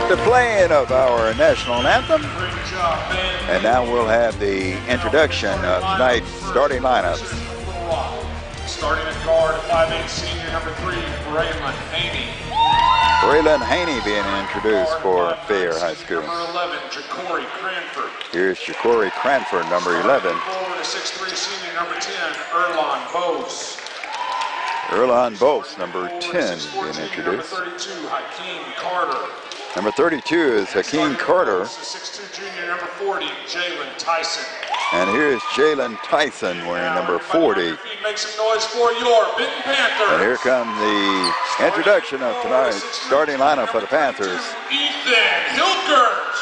the playing of our national anthem. And now we'll have the introduction of tonight's starting lineups. Starting at guard, 5'8" senior number 3, Braylon Haney. Braylon Haney being introduced for Fair High School. Number 11, Ja'Cory Cranford. Here's Ja'Cory Cranford, number 11. Forward, 6'3" senior number 10, Erlon Bose. Erlon Bose, number 10, being introduced. Number 32, Hakeem Carter. Number 32 is Hakeem Carter. 6'2" junior number 40, Jalen Tyson. And here's Jalen Tyson wearing number 40. Make some noise for your Benton Panthers. And here comes the introduction of tonight's starting lineup for the Panthers. Ethan Hilkert.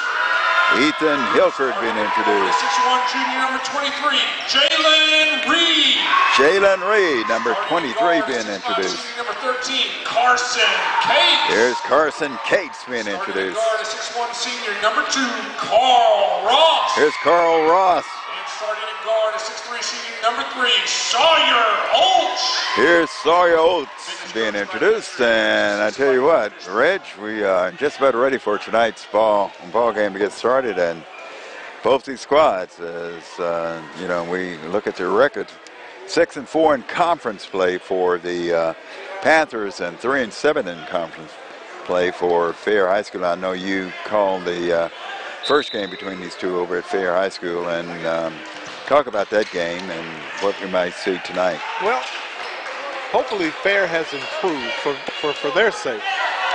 Ethan Hilkert being introduced. 6'1" junior number 23, Jalen Reed. Jalen Reed, number 23, being introduced. Number 13, Carson Cates. Here's Carson Cates being introduced. 6'1" senior number 2, Carl Ross. Here's Carl Ross. And starting at guard, 6'3" senior number 3, Sawyer Oates. Here's Sawyer Oates being introduced. And I tell you what, Reg, we are just about ready for tonight's ball game to get started. And both these squads, as you know, we look at their record, 6-4 in conference play for the Panthers and 3-7 in conference play for Fair High School. I know you called the first game between these two over at Fair High School, and talk about that game and what we might see tonight. Well, hopefully Fair has improved for their sake.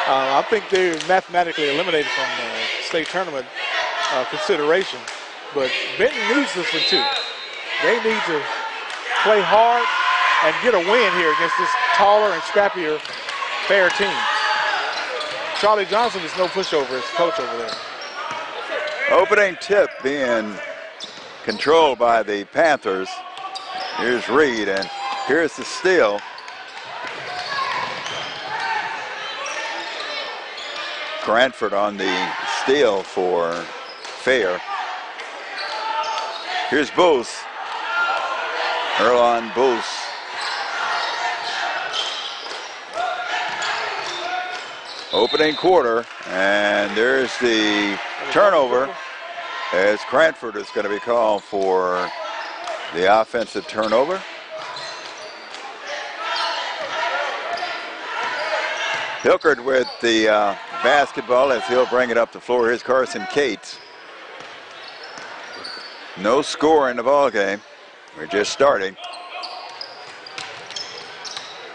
I think they're mathematically eliminated from the state tournament consideration, but Benton needs this one too. They need to play hard and get a win here against this taller and scrappier Fair team. Charlie Johnson is no pushover as coach over there. Opening tip being controlled by the Panthers. Here's Reed, and here's the steal. Cranford on the steal for Fair. Here's Bose. Erlon Bose. Opening quarter, and there's the turnover as Cranford is going to be called for the offensive turnover. Hilkert with the basketball as he'll bring it up the floor. Here's Carson Cates. No score in the ball game. We're just starting.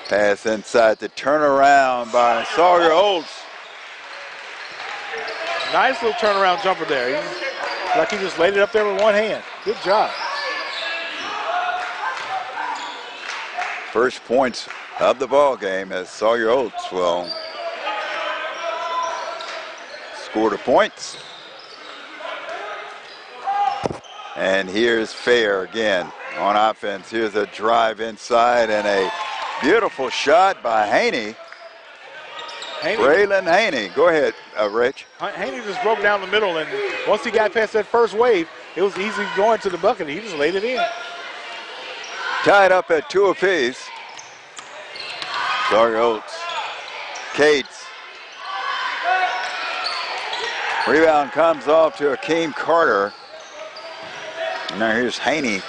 Pass inside the turnaround by Sawyer Oates. Nice little turnaround jumper there. Like he just laid it up there with one hand. Good job. First points of the ball game as Sawyer Oates will score the points. And here's Fair again on offense. Here's a drive inside and a beautiful shot by Haney. Braylon Haney. Go ahead, Rich. Haney just broke down the middle, and once he got past that first wave, it was easy going to the bucket. He just laid it in. Tied up at 2 apiece. Sawyer Oates. Cates. Rebound comes off to Hakeem Carter. Now here's Haney.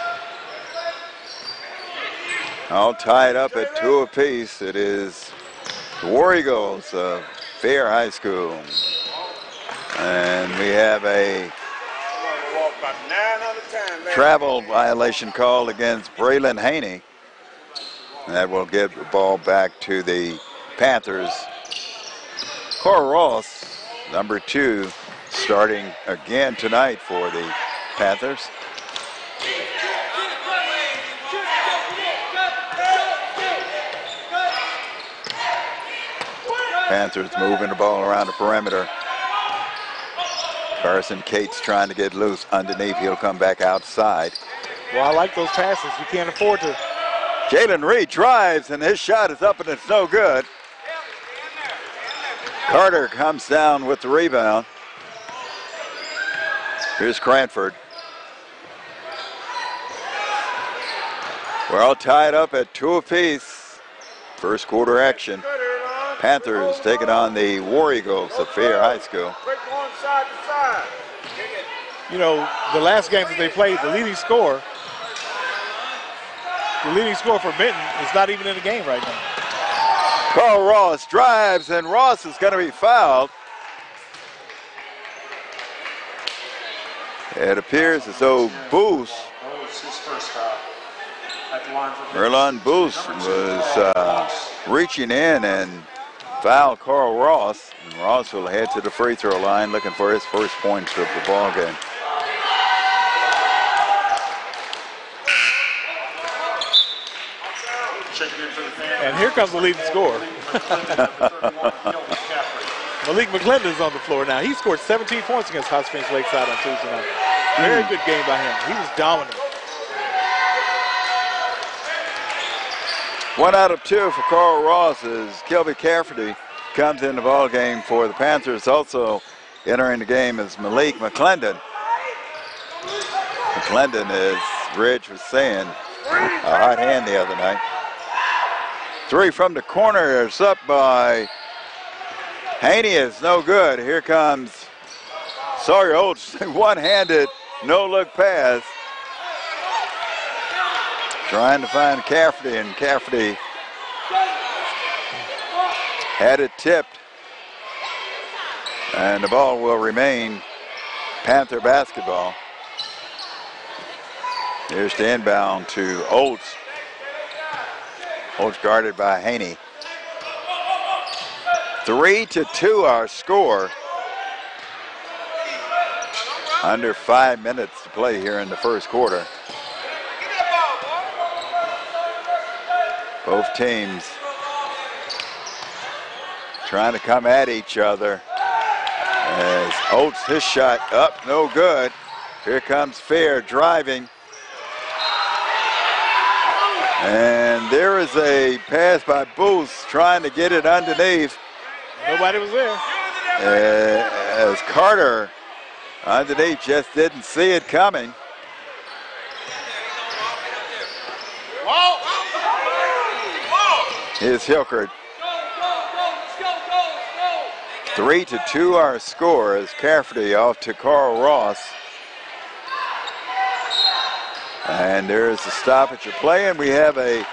All tied up at 2 apiece. It is the War Eagles of Fair High School. And we have a travel violation called against Braylon Haney. And that will give the ball back to the Panthers. Carl Ross, number 2, starting again tonight for the Panthers. Panthers moving the ball around the perimeter. Carson Cates trying to get loose underneath. He'll come back outside. Well, I like those passes. You can't afford to. Jalen Reed drives, and his shot is up, and it's no good. Carter comes down with the rebound. Here's Cranford. We're all tied up at 2 apiece. First quarter action. Panthers taking on the War Eagles of Fair High School. You know, the last game that they played, the leading scorer for Benton is not even in the game right now. Carl Ross drives, and Ross is going to be fouled. It appears as though Booth, Erlon Booth, was reaching in and fouled Carl Ross. And Ross will head to the free throw line looking for his first points of the ball game. And here comes the leading scorer. Malik McClendon is on the floor now. He scored 17 points against Hot Springs Lakeside on Tuesday night. Very good game by him. He was dominant. 1 out of 2 for Carl Ross as Kelby Cafferty comes in the ball game for the Panthers. Also entering the game is Malik McClendon. McClendon, as Ridge was saying, a hot hand the other night. 3 from the corner is up by Haney, is no good. Here comes Sawyer Oates, one-handed, no-look pass. Trying to find Cafferty, and Cafferty had it tipped. And the ball will remain Panther basketball. Here's the inbound to Oates. Oates guarded by Haney. 3-2 our score. Under 5 minutes to play here in the first quarter. Both teams trying to come at each other. As Oates, his shot up, no good. Here comes Fair driving. And there is a pass by Booth trying to get it underneath. Nobody was there. As Carter underneath just didn't see it coming. Here's Hilkert. 3-2 our score as Cafferty off to Carl Ross. And there's a stoppage of play, and we have a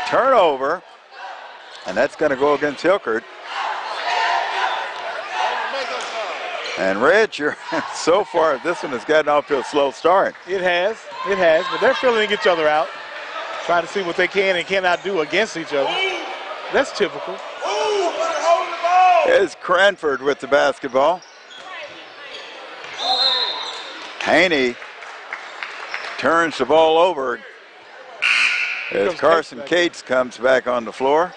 turnover, and that's going to go against Hilkert. And Rich, so far this one has gotten off to a slow start. It has, but they're filling each other out, trying to see what they can and cannot do against each other. That's typical. Here's Cranford with the basketball. Haney turns the ball over as Carson Cates comes back on the floor.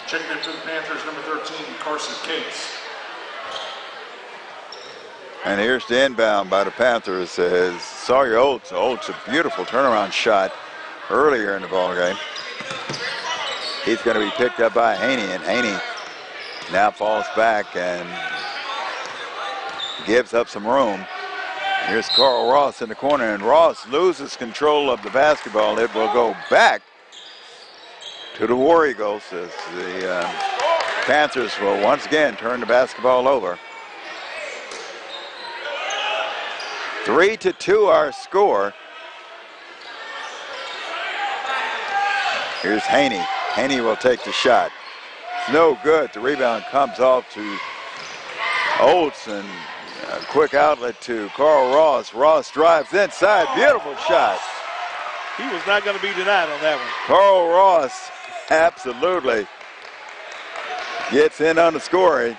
Checking in for the Panthers, number 13, Carson Cates. And here's the inbound by the Panthers as Sawyer Oates. Oates, a beautiful turnaround shot earlier in the ball game. He's going to be picked up by Haney, and Haney now falls back and gives up some room. Here's Carl Ross in the corner, and Ross loses control of the basketball. It will go back to the War Eagles as the Panthers will once again turn the basketball over. 3-2 our score. Here's Haney. Haney will take the shot. It's no good. The rebound comes off to Oates, and a quick outlet to Carl Ross. Ross drives inside. Beautiful shot. He was not going to be denied on that one. Carl Ross absolutely gets in on the scoring.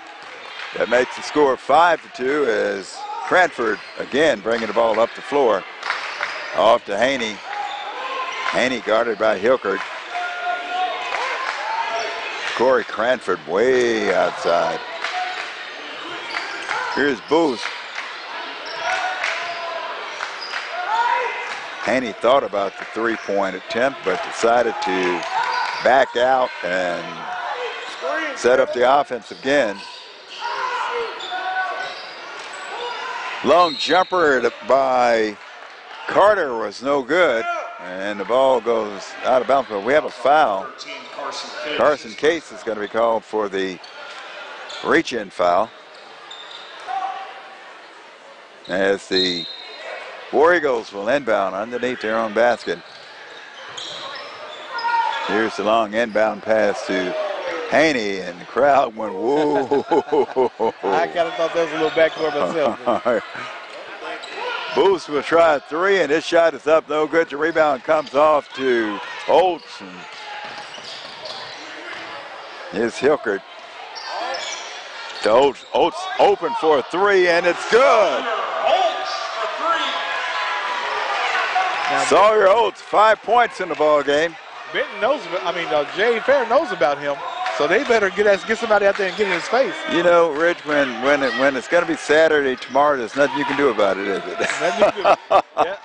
That makes the score 5-2 as Cranford again bringing the ball up the floor. Off to Haney. Haney guarded by Hilkert. Corey Cranford way outside. Here's Booth. Haney thought about the three-point attempt, but decided to back out and set up the offense again. Long jumper by Carter was no good. and the ball goes out of bounds, but we have a foul. Carson Case is going to be called for the reach-in foul, as the War Eagles will inbound underneath their own basket. Here's the long inbound pass to Haney, and the crowd went, whoa. I kind of thought that was a little backdoor myself. Booth will try a three, and his shot is up, no good. The rebound comes off to Oates. And here's Hilkert. To Oates. Oates open for a three, and it's good. Sawyer Oates, 5 points in the ball game. Benton knows, Jay Fair knows about him, so they better get somebody out there and get in his face. You know, Rich, when it's going to be Saturday tomorrow, there's nothing you can do about it, is it? Nothing you can do. Yeah.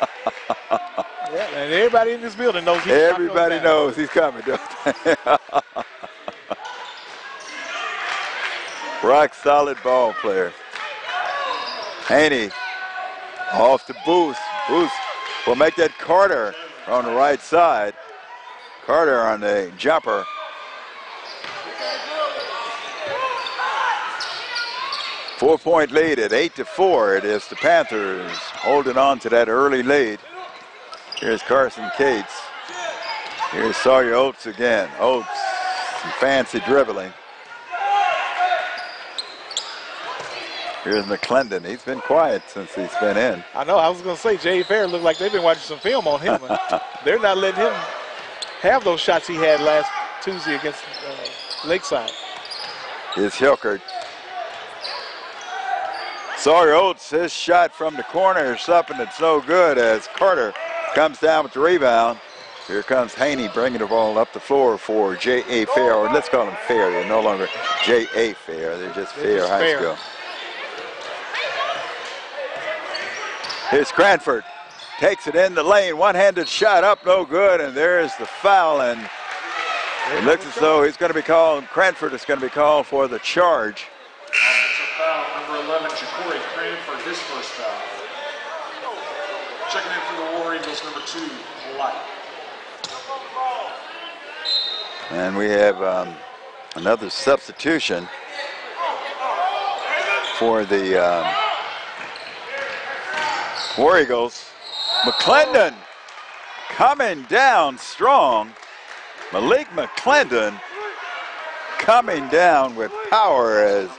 Yeah, and everybody in this building knows he's coming. Everybody knows he's coming, don't they? Rock solid ball player. Haney off to Booth. Booth will make that Carter on the right side. Carter on the jumper. Four-point lead at 8-4. It is the Panthers holding on to that early lead. Here's Carson Cates. Here's Sawyer Oates again. Oates, some fancy dribbling. Here's McClendon. He's been quiet since he's been in. I know. I was going to say, Jay Fair looked like they've been watching some film on him. They're not letting him have those shots he had last Tuesday against Lakeside. Here's Hilkert. Sawyer Oates, his shot from the corner is up, and it's no good as Carter comes down with the rebound. Here comes Haney bringing the ball up the floor for J.A. Fair, or let's call him Fair. They're no longer J.A. Fair. They're just Fair High School. Here's Cranford. Takes it in the lane. One-handed shot up, no good, and there's the foul. And it looks as though he's going to be called, Cranford is going to be called for the charge. Foul, number 11, Ja'Cory Cranford, his first foul. Checking in for the War Eagles, number 2, Light. And we have another substitution for the War Eagles. McClendon coming down strong. Malik McClendon coming down with power as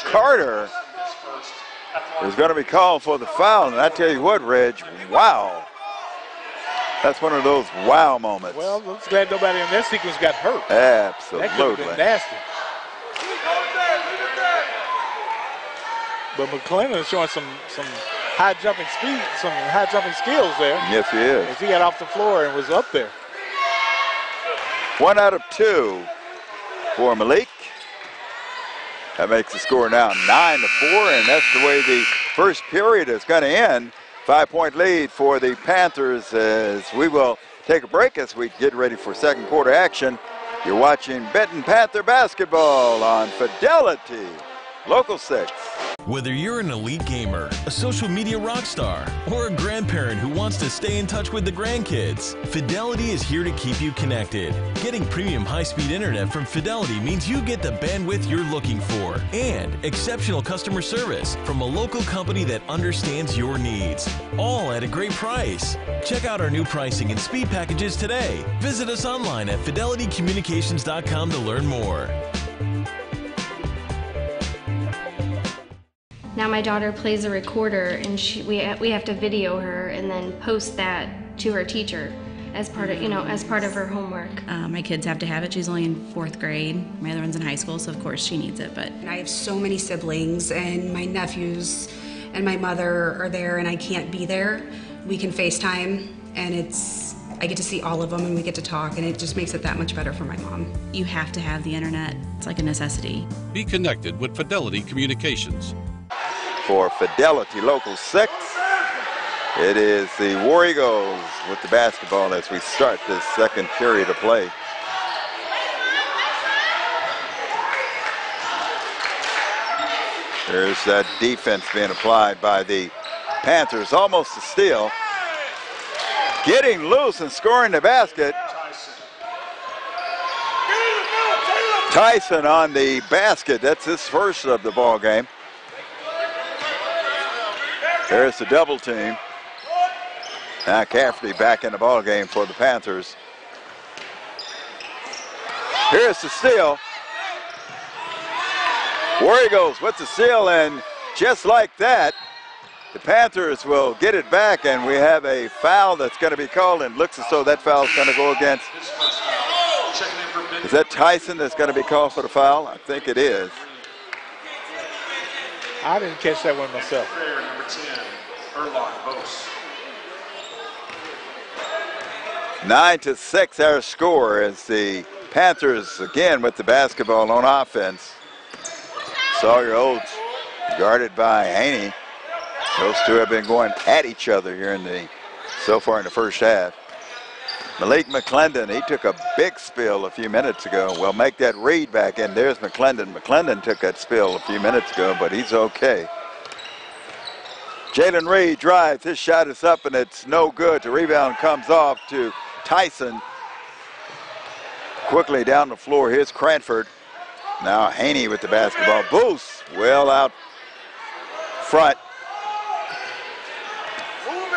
Carter is going to be called for the foul. And I tell you what, Reg, wow. That's one of those wow moments. Well, I'm just glad nobody in that sequence got hurt. Absolutely. That could have been nasty. But McClendon is showing some high jumping speed, some high jumping skills there. Yes, he is. As he got off the floor and was up there. 1 out of 2 for Malik. That makes the score now 9-4, and that's the way the first period is going to end. 5-point lead for the Panthers as we will take a break as we get ready for second quarter action. You're watching Benton Panther basketball on Fidelity, Local 6. Whether you're an elite gamer, a social media rock star, or a grandparent who wants to stay in touch with the grandkids, Fidelity is here to keep you connected. Getting premium high-speed internet from Fidelity means you get the bandwidth you're looking for and exceptional customer service from a local company that understands your needs, all at a great price. Check out our new pricing and speed packages today. Visit us online at fidelitycommunications.com to learn more. Now my daughter plays a recorder, and we have to video her and then post that to her teacher as part of her homework. My kids have to have it. She's only in 4th grade. My other one's in high school, so of course she needs it. But I have so many siblings, and my nephews and my mother are there, and I can't be there. We can FaceTime, and I get to see all of them, and we get to talk, and it just makes it that much better for my mom. you have to have the internet. It's like a necessity. Be connected with Fidelity Communications. For Fidelity Local 6, it is the War Eagles with the basketball as we start this second period of play. There's that defense being applied by the Panthers, almost a steal. getting loose and scoring the basket. Tyson on the basket. That's his first of the ball game. There's the double team. Now Cafferty back in the ball game for the Panthers. Here's the steal. War Eagles with the steal, and just like that, the Panthers will get it back, and we have a foul that's going to be called, and looks as though that foul is going to go against. Is that Tyson that's going to be called for the foul? I think it is. I didn't catch that one myself. Number 10, Erlon Bose. 9-6 our score as the Panthers again with the basketball on offense. Sawyer Oates guarded by Haney. Those two have been going at each other here so far in the first half. Malik McClendon, he took a big spill a few minutes ago. We'll make that read back in. There's McClendon. McClendon took that spill a few minutes ago, but he's okay. Jalen Reed drives. His shot is up, and it's no good. The rebound comes off to Tyson. Quickly down the floor, here's Cranford. Now Haney with the basketball. Boost well out front.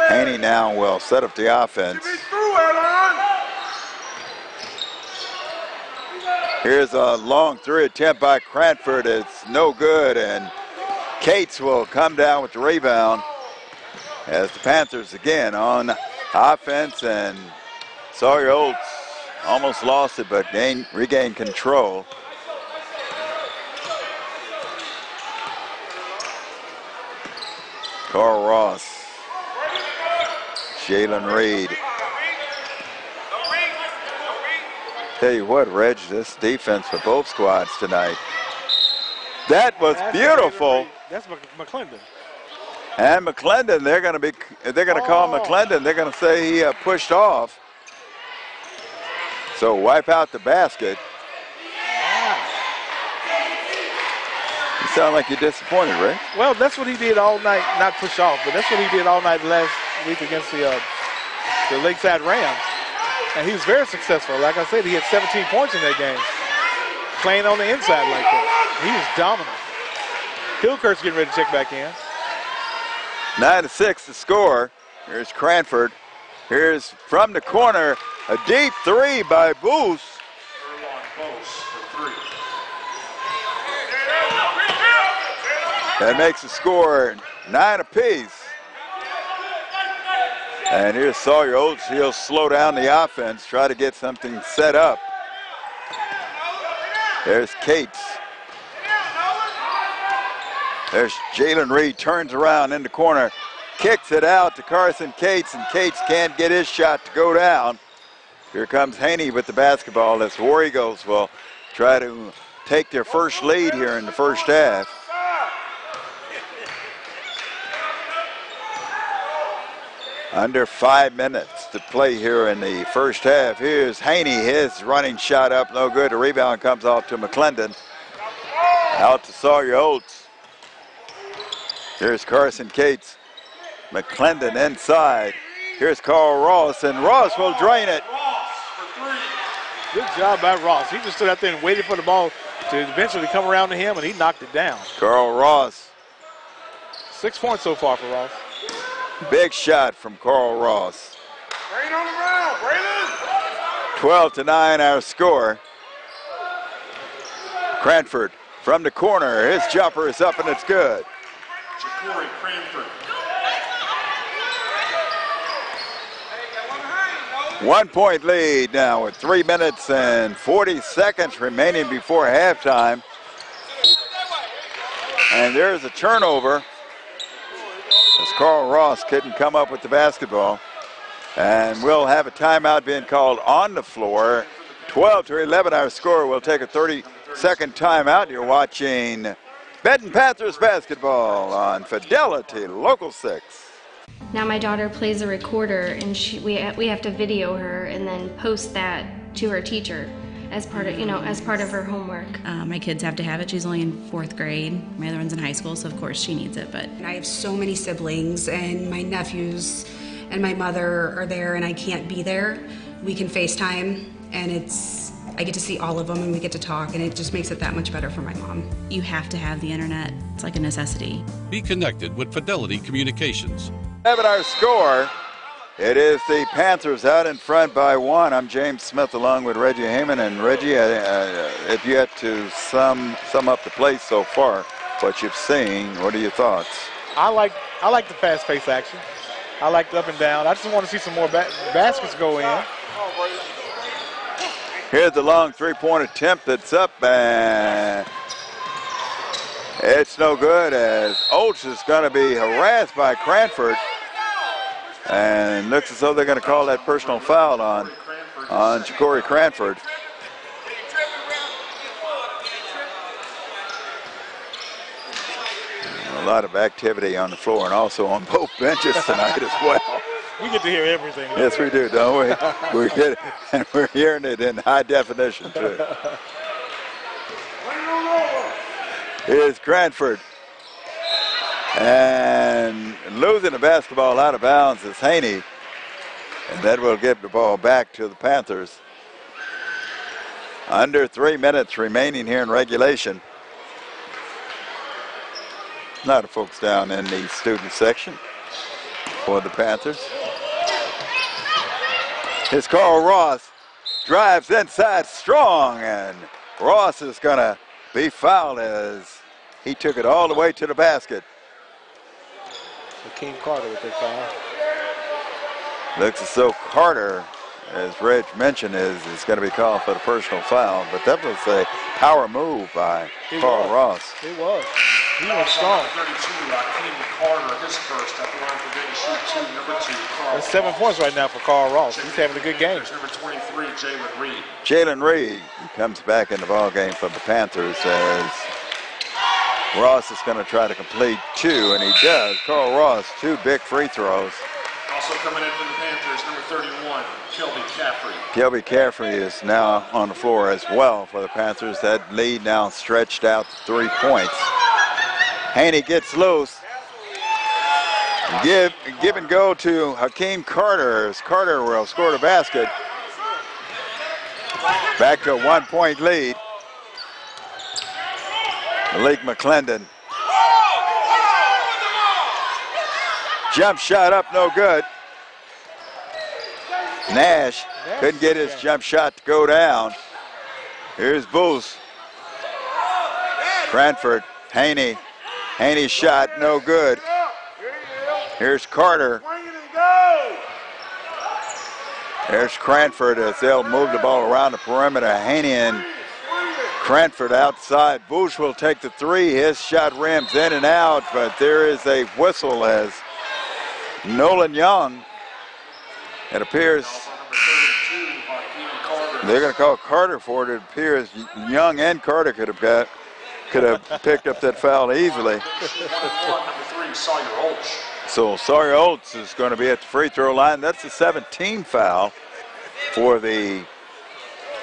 Haney now will set up the offense. Here's a long three attempt by Cranford. It's no good, and Cates will come down with the rebound as the Panthers again on offense, and Sawyer Oates almost lost it but regained control. Carl Ross, Jalen Reed. Tell you what, Reg, this defense for both squads tonight. That was beautiful. That's McClendon. And McClendon, they're going to call McClendon. They're going to say he pushed off. So wipe out the basket. You sound like you're disappointed, Ray. Well, that's what he did all night, not push off, but that's what he did all night last week against the Lakeside Rams. And he was very successful. Like I said, he had 17 points in that game, playing on the inside like that. He was dominant. Hillkirk's getting ready to check back in. 9-6 to score. Here's Cranford. Here's from the corner, a deep three by Booth. That makes the score 9 apiece. And here's Sawyer Oates. He'll slow down the offense, try to get something set up. There's Cates. There's Jalen Reed, turns around in the corner, kicks it out to Carson Cates, and Cates can't get his shot to go down. Here comes Haney with the basketball as War Eagles will try to take their first lead here in the first half. Under 5 minutes to play here in the first half. Here's Haney, his running shot up, no good. The rebound comes off to McClendon. Out to Sawyer Oates. Here's Carson Cates. McClendon inside. Here's Carl Ross, and Ross will drain it. Good job by Ross. He just stood out there and waited for the ball to eventually come around to him, and he knocked it down. Carl Ross. 6 points so far for Ross. Big shot from Carl Ross. 12-9 our score. Cranford from the corner. His jumper is up and it's good. Ja'Cory Cranford. 1 point lead now with 3 minutes and 40 seconds remaining before halftime. And there's a turnover as Carl Ross couldn't come up with the basketball. And we'll have a timeout being called on the floor. 12-11 our score. We'll take a 30-second timeout. You're watching Benton Panthers basketball on Fidelity Local 6. Now my daughter plays a recorder, and we have to video her and then post that to her teacher as part of her homework. My kids have to have it. She's only in 4th grade. My other one's in high school, so of course she needs it. But I have so many siblings and my nephews and my mother are there and I can't be there, we can FaceTime, and I get to see all of them and we get to talk, and it just makes it that much better for my mom. You have to have the internet. It's like a necessity. Be connected with Fidelity Communications. Have our score. It is the Panthers out in front by 1. I'm James Smith along with Reggie Heyman. And Reggie, if you had to sum up the play so far, what you've seen, what are your thoughts? I like the fast-paced action. I like the up and down. I just want to see some more baskets go in. Here's the long three-point attempt that's up, and it's no good as Oates is going to be harassed by Cranford. And looks as though they're going to call that personal foul on Ja'Cory Cranford. A lot of activity on the floor and also on both benches tonight as well. We get to hear everything. Yes, we do, don't we? We get it, and we're hearing it in high definition, too. Here's Cranford. And losing the basketball out of bounds is Haney. And that will give the ball back to the Panthers. Under 3 minutes remaining here in regulation. A lot of folks down in the student section for the Panthers. Here's Carl Ross. Drives inside strong, and Ross is going to be fouled as he took it all the way to the basket. Hakeem Carter with that foul. Looks as though Carter, as Reg mentioned, is going to be called for the personal foul, but that was a power move by Carl Ross. It was. He went strong. 32, Hakeem Carter, his first at the line for getting shoot 2, number 2, Carl. That's 7 points right now for Carl Ross. He's having a good game. Number 23, Jalen Reed. Jalen Reed comes back in the ball game for the Panthers as Ross is going to try to complete 2, and he does. Carl Ross, 2 big free throws. Also coming in for the Panthers, number 31, Kelby Caffrey. Kelby Caffrey is now on the floor as well for the Panthers. That lead now stretched out to 3 points. Haney gets loose. Give and go to Hakeem Carter as Carter will score the basket. Back to a 1-point lead. Malik McClendon. Jump shot up, no good. Nash couldn't get his jump shot to go down. Here's Booth. Cranford, Haney. Haney's shot, no good. Here's Carter. There's Cranford as they'll move the ball around the perimeter. Haney and Cranford outside. Booth will take the 3. His shot rims in and out, but there is a whistle as Nolan Young, it appears they're going to call Carter for it. It appears Young and Carter could have picked up that foul easily. So Sawyer Oates is going to be at the free throw line. That's a 17 foul for the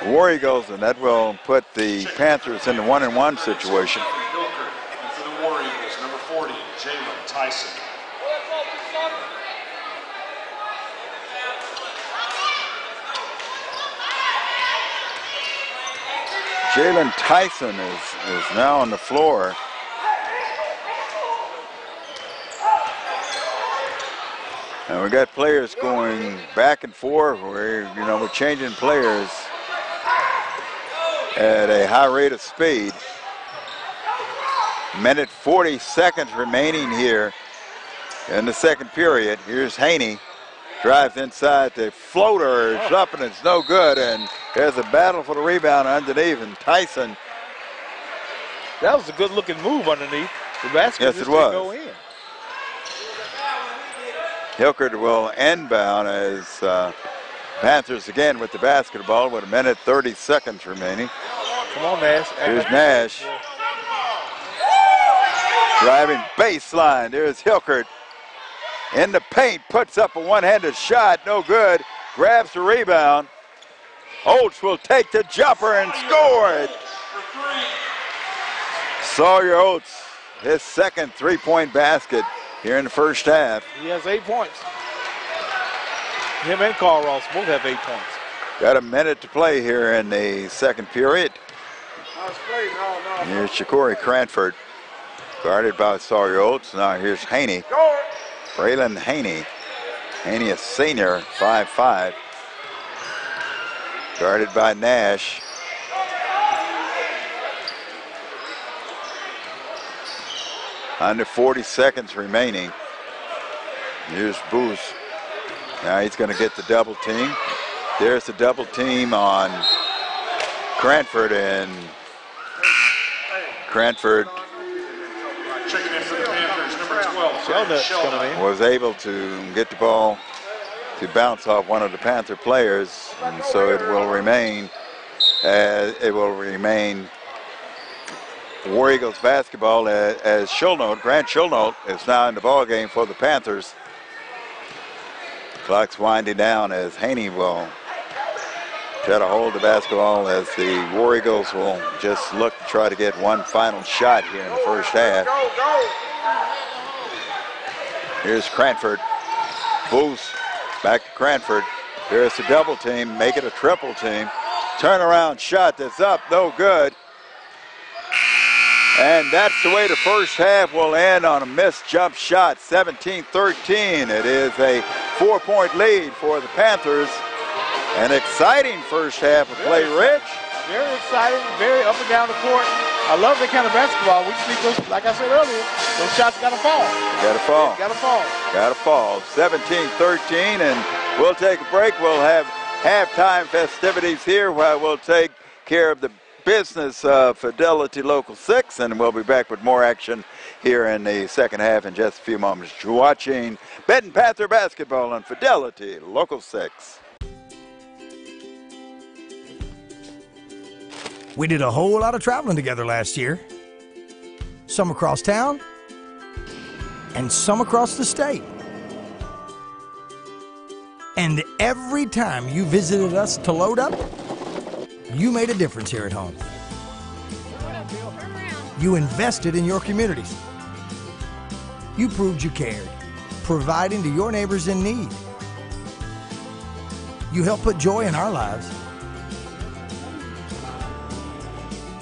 War Eagles, and that will put the Panthers in the 1-and-1 situation. And for the War Eagles, number 40, Jalen Tyson. Jalen Tyson is now on the floor. And we got players going back and forth. We're changing players at a high rate of speed. Minute 40 seconds remaining here in the second period. Here's Haney. Drives inside, the floater is up and it's no good, and there's a battle for the rebound underneath, and Tyson. That was a good looking move underneath. The basket Yes, just it was. didn't go in. Hilkert will inbound as Panthers again with the basketball with a minute 30 seconds remaining. Come on, Nash. Here's Nash. Driving baseline, there's Hilkert. In the paint, puts up a one-handed shot, no good. Grabs the rebound. Oates will take the jumper and score it. Sawyer Oates, his second three-point basket here in the first half. He has 8 points. Him and Carl Ross both have 8 points. Got a minute to play here in the second period. Here's Shakori Cranford, guarded by Sawyer Oates. Now here's Haney. Braylon Haney. Haney, a senior, 5'5". Guarded by Nash. Under 40 seconds remaining. Here's Booth. Now he's going to get the double team. There's the double team on Cranford, and Cranford Checking in for the Panthers, number 12. Sheldon was able to get the ball to bounce off one of the Panther players, and so it will remain War Eagles basketball as Grant Schulnote is now in the ball game for the Panthers. Clock's winding down as Haney will try to hold the basketball, as the War Eagles will just look to try to get one final shot here in the first half. Here's Cranford. Booth back to Cranford. Here's the double team, make it a triple team. Turnaround shot that's up, no good. And that's the way the first half will end, on a missed jump shot, 17-13. It is a 4-point lead for the Panthers. An exciting first half of play, Rich. Very exciting, very up and down the court. I love that kind of basketball. We just need those, like I said earlier, those shots gotta fall. Gotta fall. Gotta fall. Gotta fall. 17-13, and we'll take a break. We'll have halftime festivities here while we'll take care of the business of Fidelity Local 6, and we'll be back with more action here in the second half in just a few moments. You're watching Benton Panther basketball on Fidelity Local 6. We did a whole lot of traveling together last year. Some across town and some across the state. And every time you visited us to load up, you made a difference here at home. You invested in your communities. You proved you cared, providing to your neighbors in need. You helped put joy in our lives.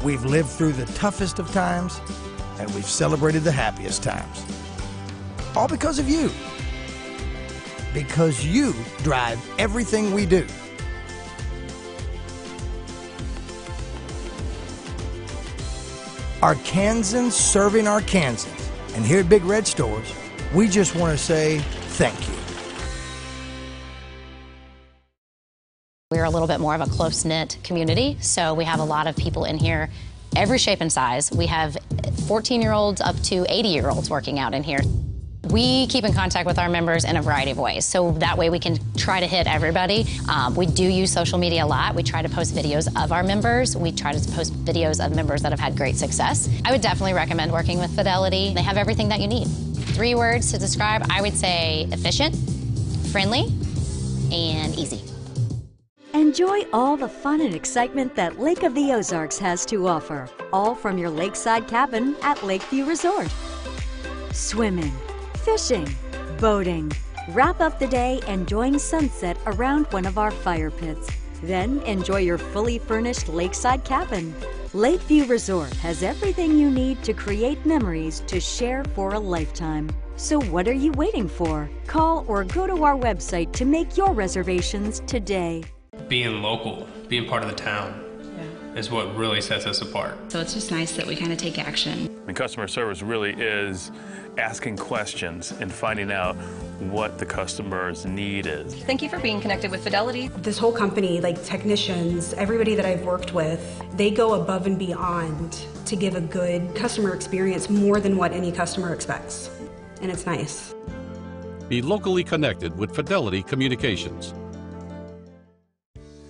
We've lived through the toughest of times, and we've celebrated the happiest times. All because of you. Because you drive everything we do. Arkansans serving Arkansans. And here at Big Red Stores, we just want to say thank you. We're a little bit more of a close-knit community, so we have a lot of people in here, every shape and size. We have 14-year-olds up to 80-year-olds working out in here. We keep in contact with our members in a variety of ways, so that way we can try to hit everybody. We do use social media a lot. We try to post videos of our members. We try to post videos of members that have had great success. I would definitely recommend working with Fidelity. They have everything that you need. 3 words to describe, I would say efficient, friendly, and easy. Enjoy all the fun and excitement that Lake of the Ozarks has to offer, all from your lakeside cabin at Lakeview Resort. Swimming, fishing, boating. Wrap up the day enjoying sunset around one of our fire pits. Then enjoy your fully furnished lakeside cabin. Lakeview Resort has everything you need to create memories to share for a lifetime. So what are you waiting for? Call or go to our website to make your reservations today. Being local, being part of the town, is what really sets us apart. So it's just nice that we kind of take action. And customer service really is asking questions and finding out what the customer's need is. Thank you for being connected with Fidelity. This whole company, like technicians, everybody that I've worked with, they go above and beyond to give a good customer experience, more than what any customer expects. And it's nice. Be locally connected with Fidelity Communications.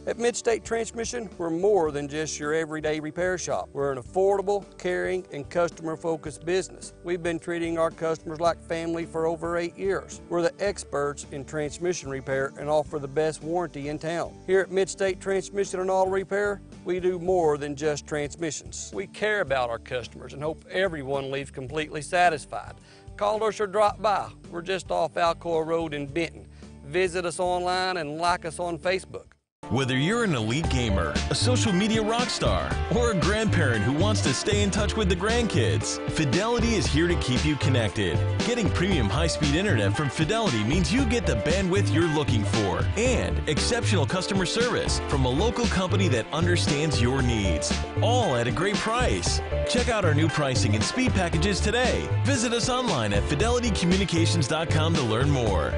At Midstate Transmission, we're more than just your everyday repair shop. We're an affordable, caring, and customer-focused business. We've been treating our customers like family for over 8 years. We're the experts in transmission repair and offer the best warranty in town. Here at Midstate Transmission and Auto Repair, we do more than just transmissions. We care about our customers and hope everyone leaves completely satisfied. Call us or drop by. We're just off Alcoa Road in Benton. Visit us online and like us on Facebook. Whether you're an elite gamer, a social media rock star, or a grandparent who wants to stay in touch with the grandkids, Fidelity is here to keep you connected. Getting premium high-speed internet from Fidelity means you get the bandwidth you're looking for and exceptional customer service from a local company that understands your needs, all at a great price. Check out our new pricing and speed packages today. Visit us online at fidelitycommunications.com to learn more.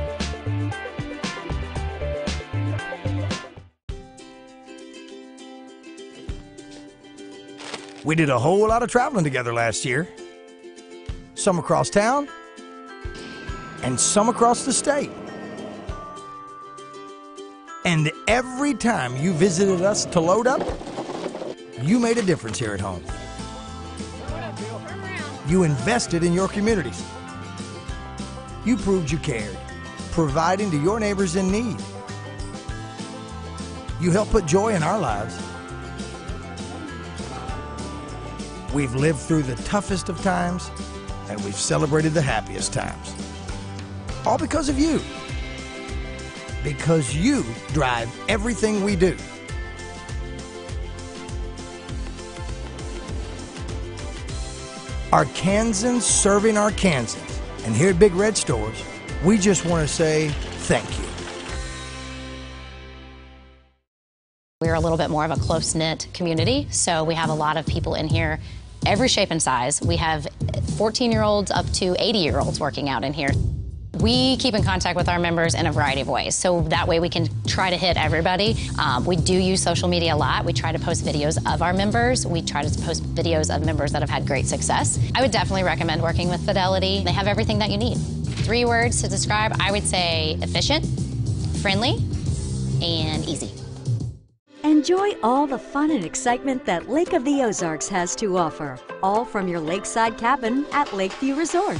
We did a whole lot of traveling together last year. Some across town and some across the state. And every time you visited us to load up, you made a difference here at home. You invested in your communities. You proved you cared, providing to your neighbors in need. You helped put joy in our lives. We've lived through the toughest of times, and we've celebrated the happiest times. All because of you. Because you drive everything we do. Arkansans serving Arkansans. And here at Big Red Stores, we just want to say thank you. We're a little bit more of a close-knit community, so we have a lot of people in here, every shape and size. We have 14-year-olds up to 80-year-olds working out in here. We keep in contact with our members in a variety of ways, so that way we can try to hit everybody. We do use social media a lot. We try to post videos of our members. We try to post videos of members that have had great success. I would definitely recommend working with Fidelity. They have everything that you need. 3 words to describe, I would say efficient, friendly, and easy. Enjoy all the fun and excitement that Lake of the Ozarks has to offer, all from your lakeside cabin at Lakeview Resort.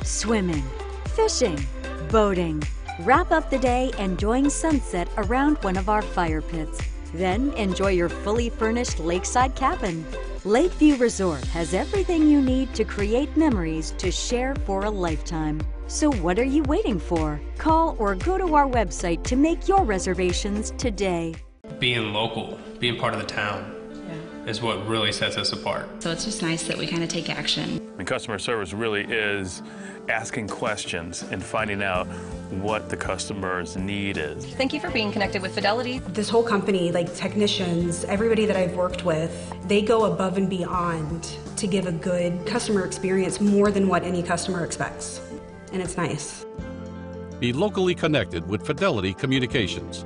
Swimming, fishing, boating. Wrap up the day enjoying sunset around one of our fire pits. Then enjoy your fully furnished lakeside cabin. Lakeview Resort has everything you need to create memories to share for a lifetime. So what are you waiting for? Call or go to our website to make your reservations today. Being local, being part of the town, is what really sets us apart. So it's just nice that we kind of take action. And customer service really is asking questions and finding out what the customer's need is. Thank you for being connected with Fidelity. This whole company, like technicians, everybody that I've worked with, they go above and beyond to give a good customer experience more than what any customer expects. And it's nice. Be locally connected with Fidelity Communications.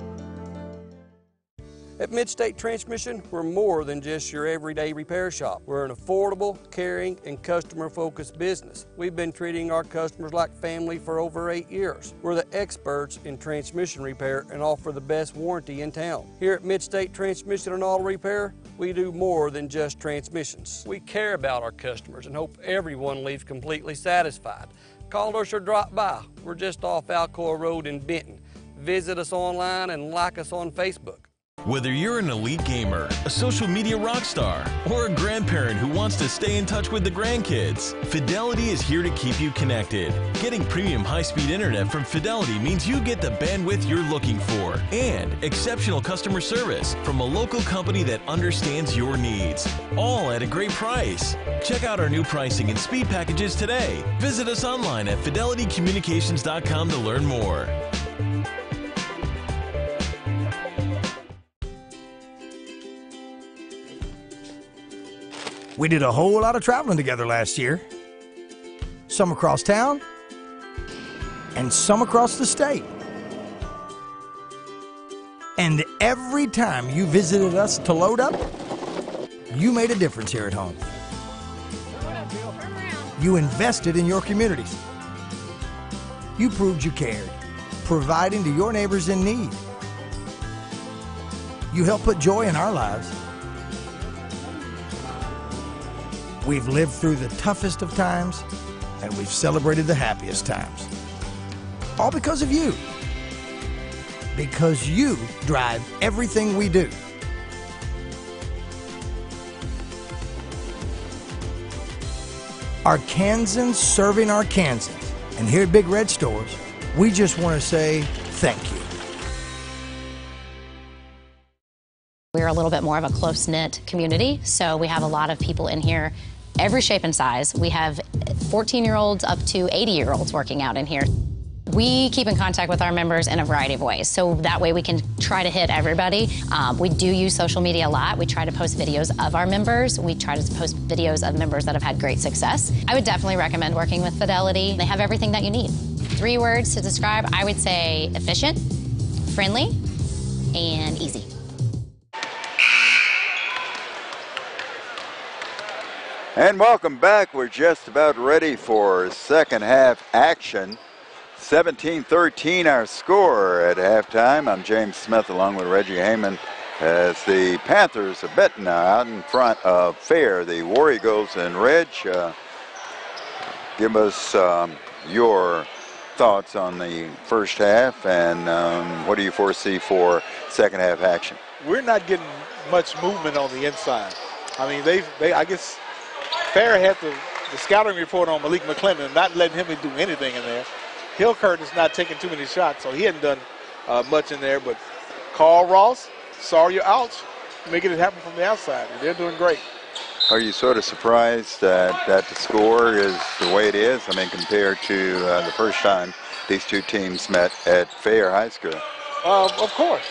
At Midstate Transmission, we're more than just your everyday repair shop. We're an affordable, caring, and customer-focused business. We've been treating our customers like family for over 8 years. We're the experts in transmission repair and offer the best warranty in town. Here at Midstate Transmission and Auto Repair, we do more than just transmissions. We care about our customers and hope everyone leaves completely satisfied. Call us or drop by. We're just off Alcoa Road in Benton. Visit us online and like us on Facebook. Whether you're an elite gamer, a social media rock star, or a grandparent who wants to stay in touch with the grandkids, Fidelity is here to keep you connected. Getting premium high-speed internet from Fidelity means you get the bandwidth you're looking for and exceptional customer service from a local company that understands your needs, all at a great price. Check out our new pricing and speed packages today. Visit us online at fidelitycommunications.com to learn more. We did a whole lot of traveling together last year. Some across town and some across the state. And every time you visited us to load up, you made a difference here at home. You invested in your communities. You proved you cared, providing to your neighbors in need. You helped put joy in our lives. We've lived through the toughest of times, and we've celebrated the happiest times. All because of you. Because you drive everything we do. Arkansans serving Arkansans. And here at Big Red Stores, we just want to say thank you. We're a little bit more of a close-knit community, so we have a lot of people in here, every shape and size. We have 14-year-olds up to 80-year-olds working out in here. We keep in contact with our members in a variety of ways, so that way we can try to hit everybody. We do use social media a lot. We try to post videos of our members. We try to post videos of members that have had great success. I would definitely recommend working with Fidelity. They have everything that you need. 3 words to describe, I would say efficient, friendly, and easy. And welcome back. We're just about ready for second half action. 17-13 our score at halftime. I'm James Smith along with Reggie Heyman as the Panthers are betting out in front of Fair. The War Eagles and Reg, give us your thoughts on the first half and what do you foresee for second half action? We're not getting much movement on the inside. I mean, I guess Fair had the scouting report on Malik McClendon and not letting him do anything in there. Hilkert is not taking too many shots, so he hadn't done much in there. But Carl Ross, Sawyer Ouch, making it happen from the outside. And they're doing great. Are you sort of surprised that the score is the way it is? I mean, compared to the first time these two teams met at Fair High School. Of course.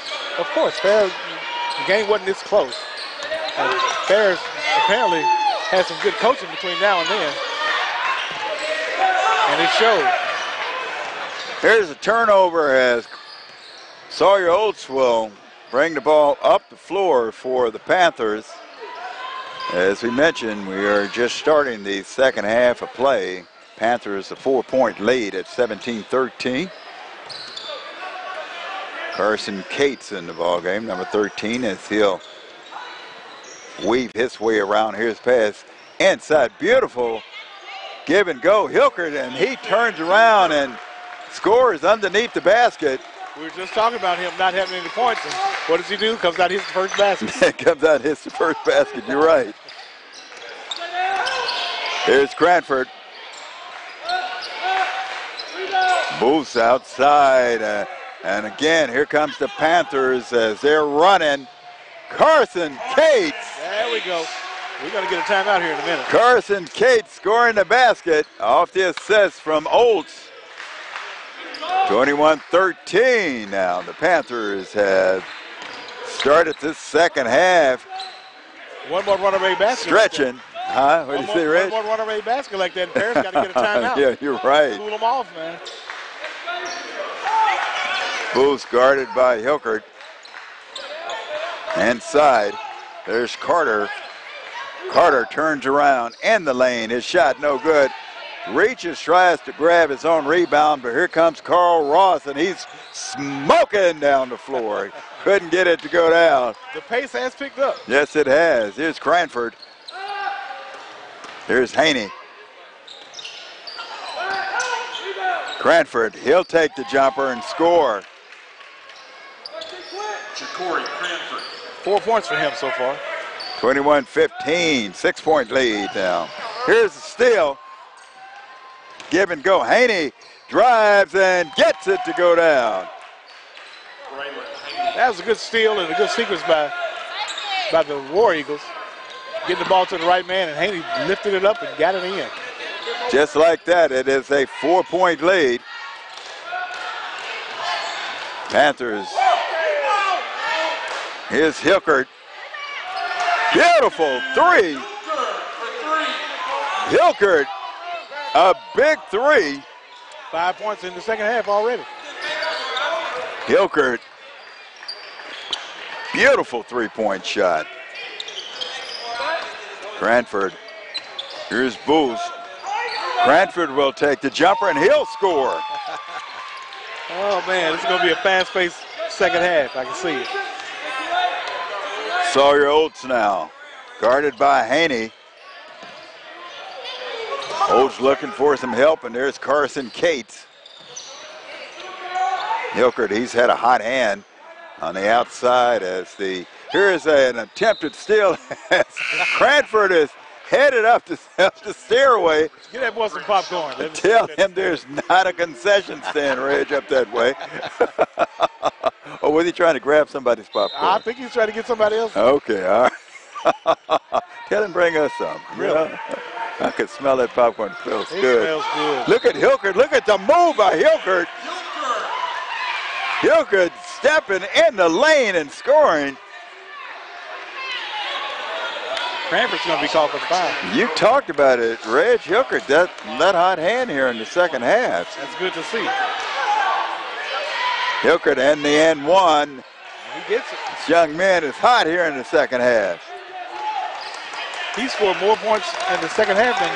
Fair, the game wasn't this close. And Fair apparently has some good coaching between now and then. And it showed. Here's a turnover as Sawyer Oates will bring the ball up the floor for the Panthers. As we mentioned, we are just starting the second half of play. Panthers a 4-point lead at 17-13. Carson Cates in the ball game, number 13, as he'll weave his way around. Here's pass inside, beautiful give and go. Hilkert, and he turns around and scores underneath the basket. We were just talking about him not having any points. And what does he do? Comes out his first basket. Comes out his first basket. You're right. Here's Cranford. Moves outside. And again, here comes the Panthers as they're running. Carson Cates. There we go. We're going to get a timeout here in a minute. Carson Cates scoring the basket off the assist from Olds. 21-13 now. The Panthers have started this second half. One more runaway basket. Stretching. Huh? What do you say, Rich? One more runaway basket like that, and Paris got to get a timeout. Yeah, you're right. Cool them off, man. Booth guarded by Hilkert. Inside. There's Carter. Carter turns around in the lane. His shot no good. Reaches, tries to grab his own rebound, but here comes Carl Ross, and he's smoking down the floor. Couldn't get it to go down. The pace has picked up. Yes, it has. Here's Cranford. Here's Haney. Cranford, he'll take the jumper and score. Ja'Cory Cranford. 4 points for him so far. 21-15, 6-point lead now. Here's the steal. Give and go. Haney drives and gets it to go down. That was a good steal and a good sequence by the War Eagles. Getting the ball to the right man, and Haney lifted it up and got it in. Just like that, it is a 4-point lead. Panthers. Here's Hilkert. Beautiful three. Hilkert, a big three. 5 points in the second half already. Hilkert, beautiful three-point shot. Cranford, here's Booth. Cranford will take the jumper and he'll score. Oh man, this is going to be a fast-paced second half. I can see it. Sawyer Oates now, guarded by Haney. Oates looking for some help, and there's Carson Cates. Hilkert, he's had a hot hand on the outside as here's an attempted steal. Cranford is headed up the stairway. Get that boy some popcorn. Tell him there's not a concession stand, Reg, up that way. Or was he trying to grab somebody's popcorn? I think he's trying to get somebody else. Okay, all right. Tell him bring us some. Really? Yeah. I could smell that popcorn. It smells It good. smells good. Look at Hilkert. Look at the move by Hilkert. Hilkert stepping in the lane and scoring. Cranford's going to be called for the foul. You talked about it, Reg. Hilkert, that hot hand here in the second half. That's good to see. Hilkert in the end one. He gets it. This young man is hot here in the second half. He scored more points in the second half than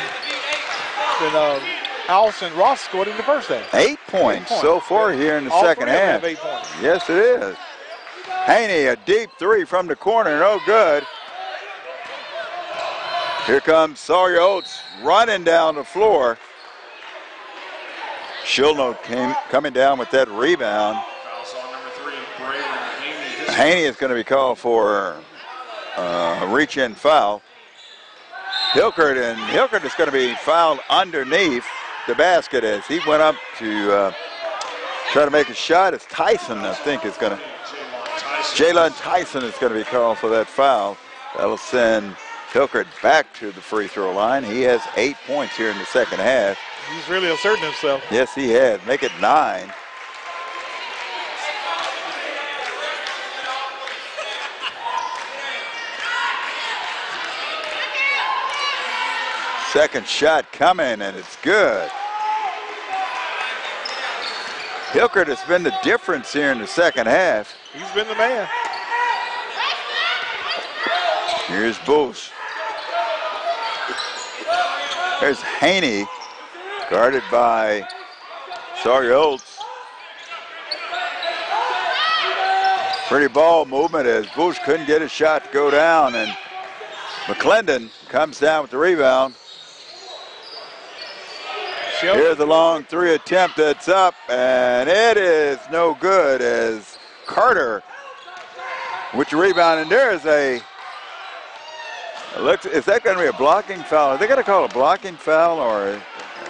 Allison Ross scored in the first half. 8 points so far here in the All second three of them half. have 8 points. Yes, it is. Haney, a deep three from the corner, no good. Here comes Sawyer Oates running down the floor. Shilno coming down with that rebound. Haney is going to be called for a reach-in foul. Hilkert is going to be fouled underneath the basket as he went up to try to make a shot. It's Tyson, I think, is going to. Jalen Tyson is going to be called for that foul. That'll send Hilkert back to the free throw line. He has 8 points here in the second half. He's really asserting himself. Yes, he has. Make it 9. Second shot coming, and it's good. Hilkert has been the difference here in the second half. He's been the man. Here's Bush. There's Haney, guarded by Sawyer Oates. Pretty ball movement as Bush couldn't get a shot to go down, and McClendon comes down with the rebound. Here's the long three attempt that's up, and it is no good as Carter with the rebound. And there is is that going to be a blocking foul? Are they going to call a blocking foul, or it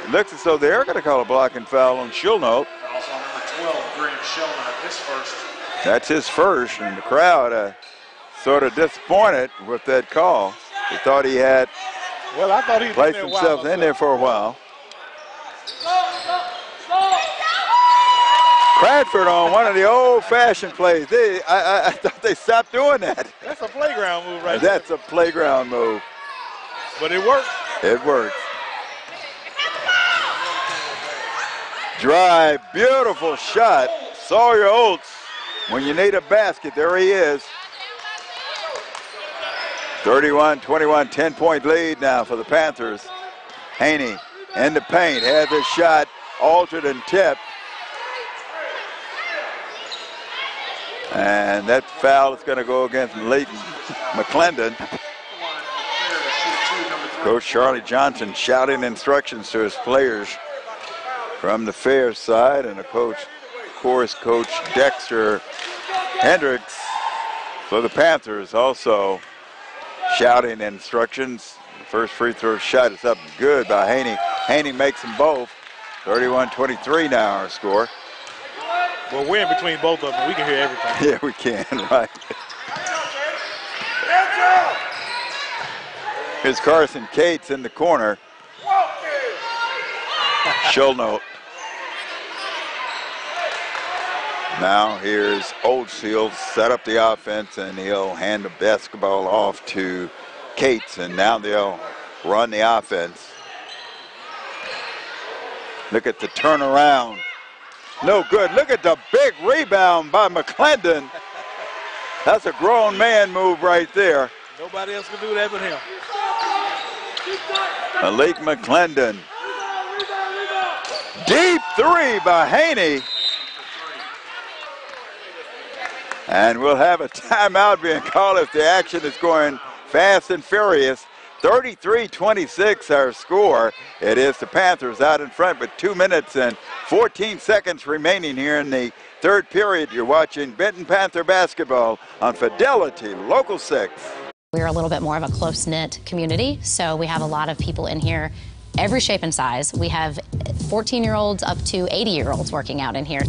looks as though they're going to call a blocking foul on Shilno? Also number 12, Grant Shilno, his first. That's his first, and the crowd sort of disappointed with that call. They thought he had placed himself in there for a while. Cranford on one of the old-fashioned plays. I thought they stopped doing that. That's a playground move right there. That's a playground move. But it works. It works. Drive, beautiful shot. Sawyer Oates, when you need a basket, there he is. 31-21, 10-point lead now for the Panthers. Haney in the paint, has his shot altered and tipped. And that foul is going to go against Leighton McClendon. Coach Charlie Johnson shouting instructions to his players from the fair side, and of course, Coach Dexter Hendricks for the Panthers also shouting instructions. The first free throw shot is up good by Haney. Haney makes them both. 31-23 now our score. Well, we're in between both of them. We can hear everything. Yeah, we can, right. Here's Carson Cates in the corner. Shilno. Now here's Oates. He'll set up the offense, and he'll hand the basketball off to Cates, and now they'll run the offense. Look at the turnaround. No good. Look at the big rebound by McClendon. That's a grown man move right there. Nobody else can do that but him. Malik McClendon. Deep three by Haney. And we'll have a timeout being called if the action is going fast and furious. 33-26 our score. It is the Panthers out in front with 2 minutes and 14 seconds remaining here in the third period. You're watching Benton Panther basketball on Fidelity Local 6. We're a little bit more of a close-knit community, so we have a lot of people in here, every shape and size. We have 14-year-olds up to 80-year-olds working out in here.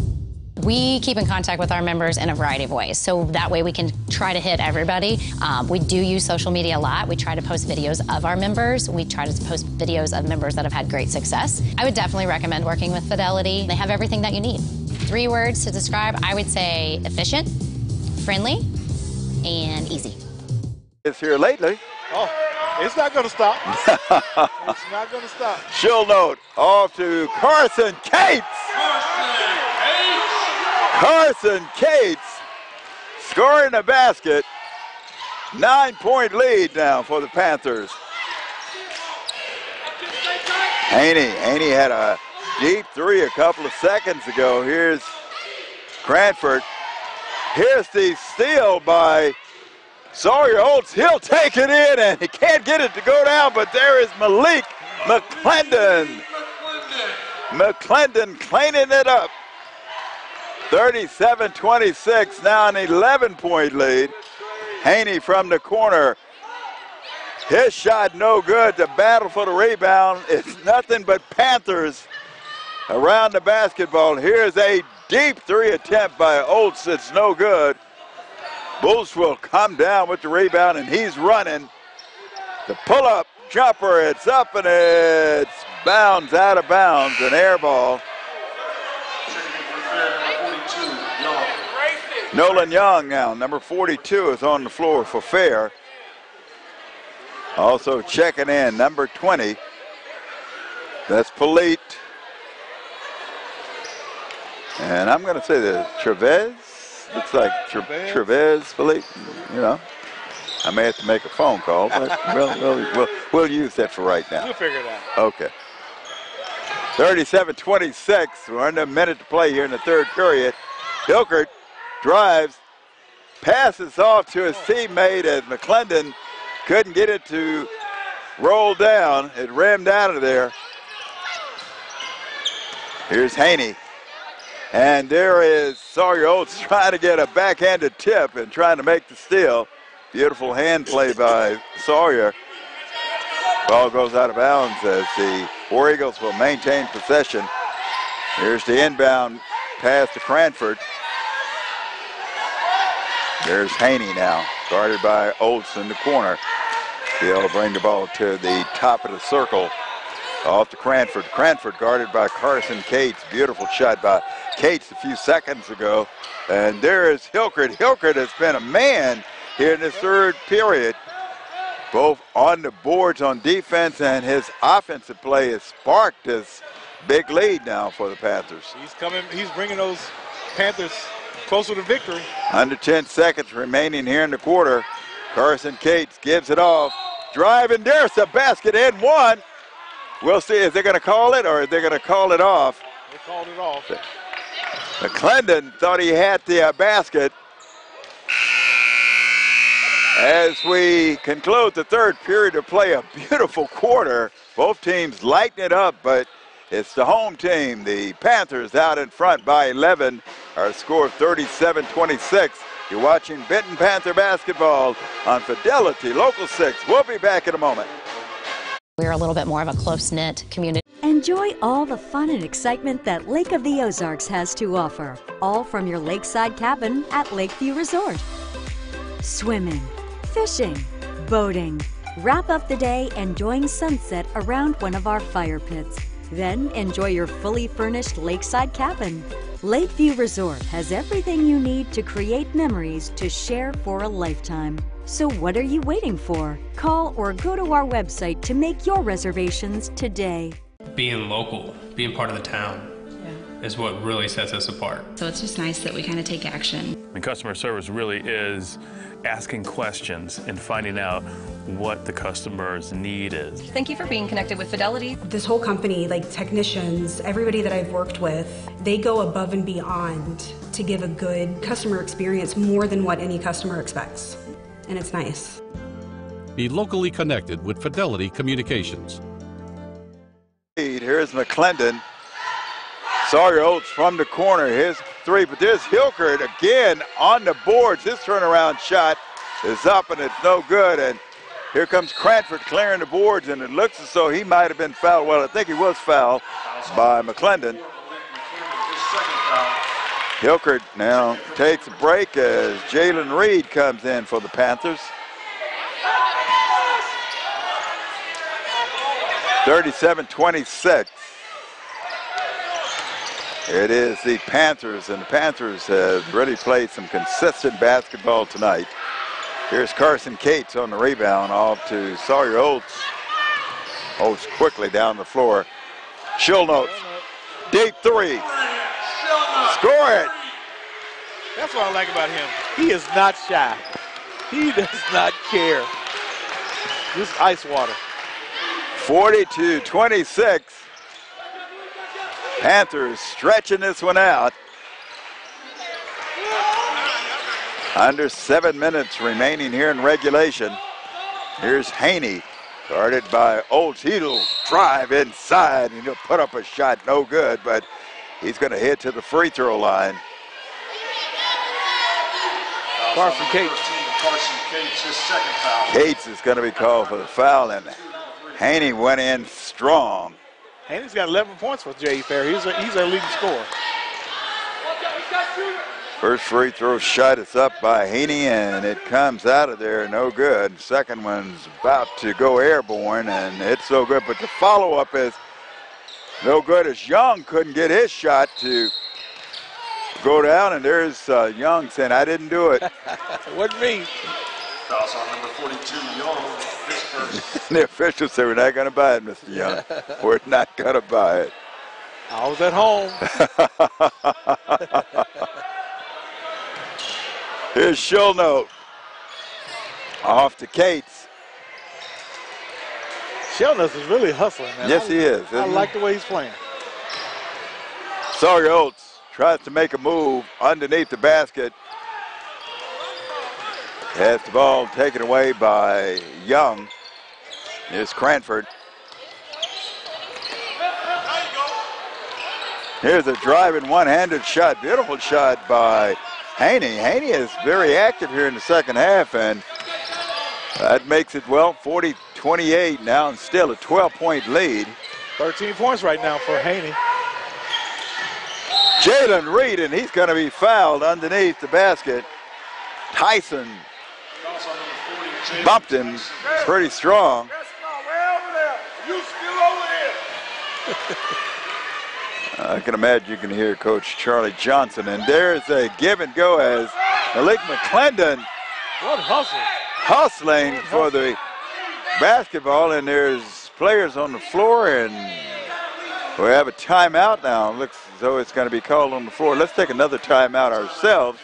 We keep in contact with our members in a variety of ways, so that way we can try to hit everybody. We do use social media a lot. We try to post videos of our members. We try to post videos of members that have had great success. I would definitely recommend working with Fidelity. They have everything that you need. 3 words to describe, I would say efficient, friendly, and easy. It's here lately. Oh, it's not going to stop. It's not going to stop. Shill note off to Carson Cates. Carson Cates scoring a basket. 9-point lead now for the Panthers. Haney had a deep three a couple of seconds ago. Here's Cranford. Here's the steal by Sawyer Olds. He'll take it in, and he can't get it to go down, but there is Malik McClendon. McClendon cleaning it up. 37-26, now an 11-point lead. Haney from the corner. His shot no good. The battle for the rebound. It's nothing but Panthers around the basketball. Here's a deep three attempt by Olds. It's no good. Bulls will come down with the rebound, and he's running. The pull-up jumper, it's up, and it's bounds out of bounds, an air ball. Nolan Young now, number 42, is on the floor for Fair. Also checking in, number 20. That's Polite. And I'm going to say the Trevez. Looks like Trevez, Polite. You know, I may have to make a phone call, but we'll use that for right now. We'll figure it out. Okay. 37-26. We're under a minute to play here in the third period. Hilkert drives, passes off to his teammate as McClendon couldn't get it to roll down. It rimmed out of there. Here's Haney. And there is Sawyer Oates trying to get a backhanded tip and trying to make the steal. Beautiful hand play by Sawyer. Ball goes out of bounds as the War Eagles will maintain possession. Here's the inbound pass to Cranford. There's Haney now, guarded by Olds in the corner. He'll bring the ball to the top of the circle. Off to Cranford. Cranford guarded by Carson Cates. Beautiful shot by Cates a few seconds ago. And there is Hilkert. Hilkert has been a man here in this third period. Both on the boards on defense, and his offensive play has sparked this big lead now for the Panthers. He's bringing those Panthers closer to victory. Under 10 seconds remaining here in the quarter. Carson Cates gives it off. Driving, there's the basket in one. We'll see, is they going to call it or are they going to call it off? They called it off. McClendon thought he had the basket. As we conclude the third period of play, a beautiful quarter. Both teams lighting it up, but it's the home team, the Panthers, out in front by 11. Our score 37-26. You're watching Benton Panther basketball on Fidelity Local 6. We'll be back in a moment. We're a little bit more of a close-knit community. Enjoy all the fun and excitement that Lake of the Ozarks has to offer, all from your lakeside cabin at Lakeview Resort. Swimming, fishing, boating. Wrap up the day enjoying sunset around one of our fire pits. Then enjoy your fully furnished lakeside cabin. Lakeview Resort has everything you need to create memories to share for a lifetime. So what are you waiting for? Call or go to our website to make your reservations today. Being local, being part of the town, is what really sets us apart. So it's just nice that we kind of take action. And customer service really is asking questions and finding out what the customer's need is. Thank you for being connected with Fidelity. This whole company, like technicians, everybody that I've worked with, they go above and beyond to give a good customer experience, more than what any customer expects. And it's nice. Be locally connected with Fidelity Communications. Here's McClendon. Sawyer Oates from the corner, his three, but there's Hilkert again on the boards. His turnaround shot is up, and it's no good. And here comes Cranford clearing the boards, and it looks as though he might have been fouled. Well, I think he was fouled by McClendon. Hilkert now takes a break as Jalen Reed comes in for the Panthers. 37-26. It is the Panthers, and the Panthers have really played some consistent basketball tonight. Here's Carson Cates on the rebound off to Sawyer Oates. Oates quickly down the floor. Schulnote, deep three. Score it. That's what I like about him. He is not shy. He does not care. Just ice water. 40-26. Panthers stretching this one out. Under 7 minutes remaining here in regulation. Here's Haney, guarded by Olds. He'll drive inside and he'll put up a shot, no good, but he's going to head to the free throw line. Carson Cates. Carson Cates, his second foul. Cates is going to be called for the foul, and Haney went in strong. Haney's got 11 points for J.E. Fair. He's their leading scorer. First free throw shot is up by Haney, and it comes out of there, no good. Second one's about to go airborne, and it's so good. But the follow-up is no good as Young couldn't get his shot to go down, and there's Young saying, I didn't do it. It wasn't me. Fouls on number 42, Young, his first. The officials say, we're not going to buy it, Mr. Young. We're not going to buy it. I was at home. Here's Schulnote. Off to Cates. Schulnote is really hustling, man. Yes, he is. I like the way he's playing. Sawyer Oates tries to make a move underneath the basket. Has the ball taken away by Young. Here's Cranford. Here's a driving one-handed shot. Beautiful shot by Haney. Haney is very active here in the second half, and that makes it, well, 40-28 now, and still a 12-point lead. 13 points right now for Haney. Jalen Reed, and he's going to be fouled underneath the basket. Tyson bumped him pretty strong. I can imagine you can hear Coach Charlie Johnson, and there's a give and go as Malik McClendon What hustle. hustling for the basketball, and there's players on the floor, and we have a timeout now. Looks as though it's going to be called on the floor. Let's take another timeout ourselves.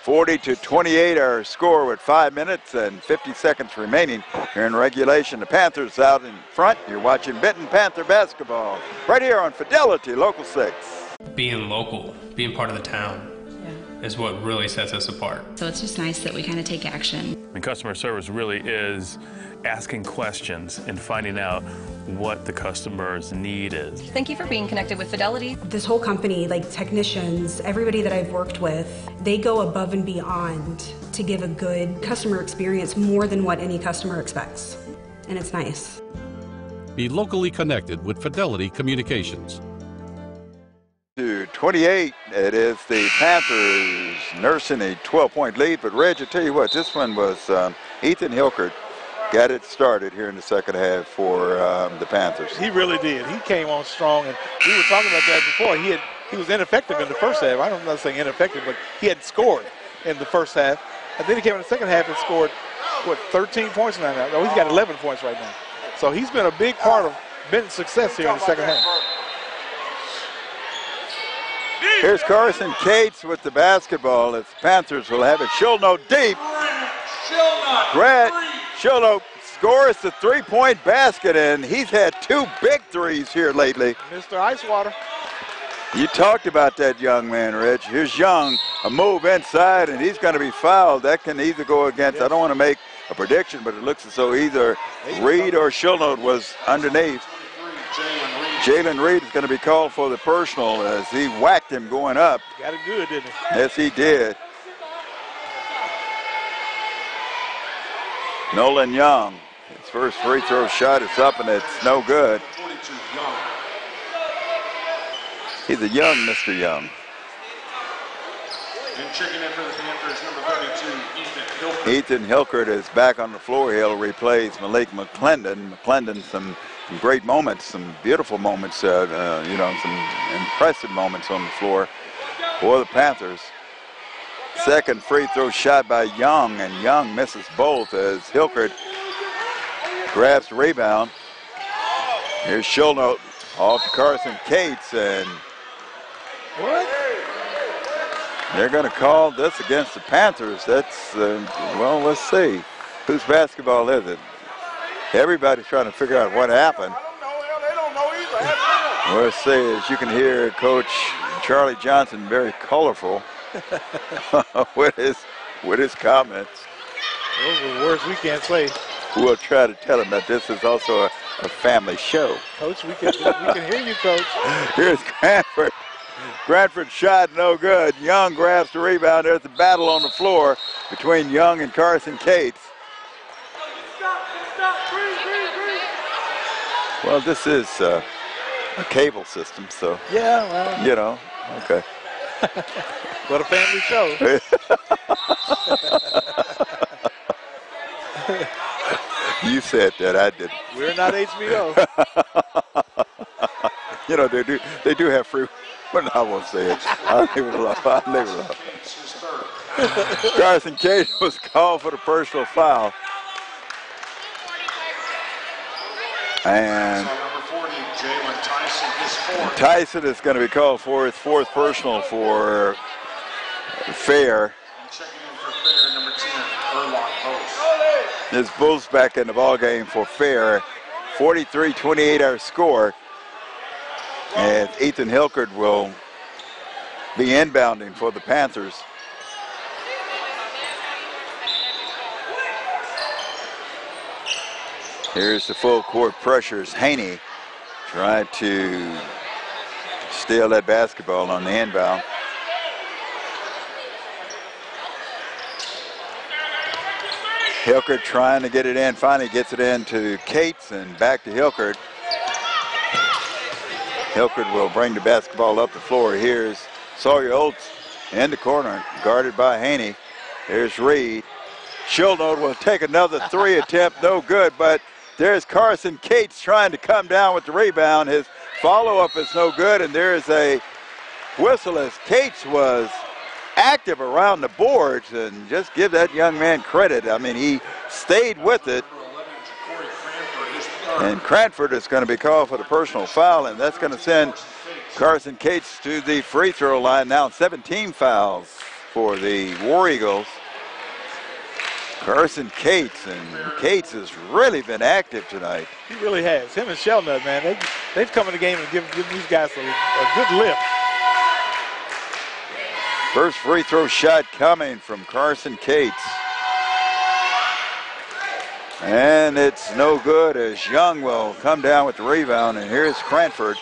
40-28 our score with 5 minutes and 50 seconds remaining here in regulation. The Panthers out in front. You're watching Benton Panther basketball right here on Fidelity Local 6. Being local, being part of the town is what really sets us apart. So it's just nice that we kind of take action. And customer service really is asking questions and finding out what the customer's need is. Thank you for being connected with Fidelity. This whole company, like technicians, everybody that I've worked with, they go above and beyond to give a good customer experience, more than what any customer expects. And it's nice. Be locally connected with Fidelity Communications. To 28, it is the Panthers nursing a 12-point lead. But Reg, I tell you what, this one was Ethan Hilkert got it started here in the second half for the Panthers. He really did. He came on strong, and we were talking about that before. He was ineffective in the first half. I'm not saying ineffective, but he hadn't scored in the first half. And then he came in the second half and scored, 13 points now? No, he's got 11 points right now. So he's been a big part of Benton's success here in the second half. Here's Carson Cates with the basketball as the Panthers will have it. Schulnote deep. Brett Schulnote scores the three-point basket, and he's had 2 big threes here lately. Mr. Icewater. You talked about that young man, Rich. Here's Young, a move inside, and he's going to be fouled. That can either go against, I don't want to make a prediction, but it looks as though either Reed or Schulnote was underneath. Jalen Reed is going to be called for the personal as he whacked him going up. Got it good, didn't he? Yes, he did. Nolan Young, his first free throw shot is up and it's no good. He's a young Mr. Young. And checking in for the Panthers, number 32, Ethan Hilkert. Ethan Hilkert is back on the floor. He'll replace Malik McClendon. McClendon, some great moments, some beautiful moments, you know, some impressive moments on the floor for the Panthers. Second free throw shot by Young, and Young misses both as Hilkert grabs the rebound. Here's Schulnote off to Carson Cates, and what? They're going to call this against the Panthers. That's, well, let's see. Whose basketball is it? Everybody's trying to figure out what happened. Well, let's see, as you can hear Coach Charlie Johnson, very colorful with his comments. Those are the words we can't say. We'll try to tell him that this is also a family show. Coach, we can hear you, Coach. Here's Cranford. Cranford shot no good. Young grabs the rebound. There's a battle on the floor between Young and Carson Cates. Well, this is a cable system, so. Yeah, well. You know, okay. What a family show. You said that, I didn't. We're not HBO. You know, they do have free, but I won't say it. I'll leave it alone. I'll leave it alone. Carson Cates was called for the personal foul. And Tyson is going to be called for his fourth personal for Fair. This Bulls back in the ball game for Fair. 43-28 our score. And Ethan Hilkert will be inbounding for the Panthers. Here's the full court pressures. Haney tried to steal that basketball on the inbound. Hilkert trying to get it in, finally gets it in to Cates and back to Hilkert. Hilkert will bring the basketball up the floor. Here's Sawyer Oates in the corner, guarded by Haney. Here's Reed. Schulnote will take another three attempt, no good, but there's Carson Cates trying to come down with the rebound. His follow-up is no good, and there is a whistle as Cates was active around the boards, and just give that young man credit. I mean, he stayed with it. And Cranford is going to be called for the personal foul, and that's going to send Carson Cates to the free throw line. Now 17 fouls for the War Eagles. Carson Cates, and Cates has really been active tonight. He really has. Him and Shelnut, man, they've come in the game and given these guys a good lift. First free throw shot coming from Carson Cates. And it's no good as Young will come down with the rebound, and here's Cranford.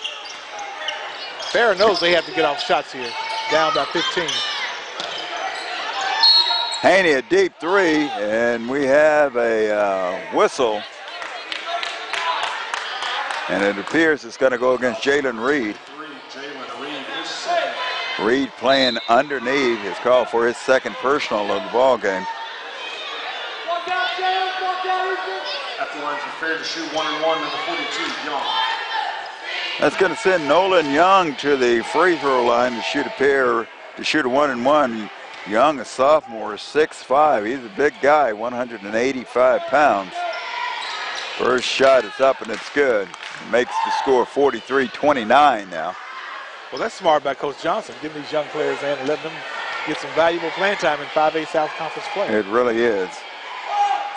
Farrah knows they have to get off shots here, down by 15. Haney a deep three, and we have a whistle. And it appears it's going to go against Jalen Reed. Reed playing underneath is called for his second personal of the ball game. At the line for Fair to shoot 1-and-1, number 42, Young. That's going to send Nolan Young to the free throw line to shoot a 1-and-1. Young, a sophomore, 6'5". He's a big guy, 185 pounds. First shot is up and it's good. Makes the score 43-29 now. Well, that's smart by Coach Johnson, getting these young players in and letting them get some valuable playing time in 5A South Conference play. It really is.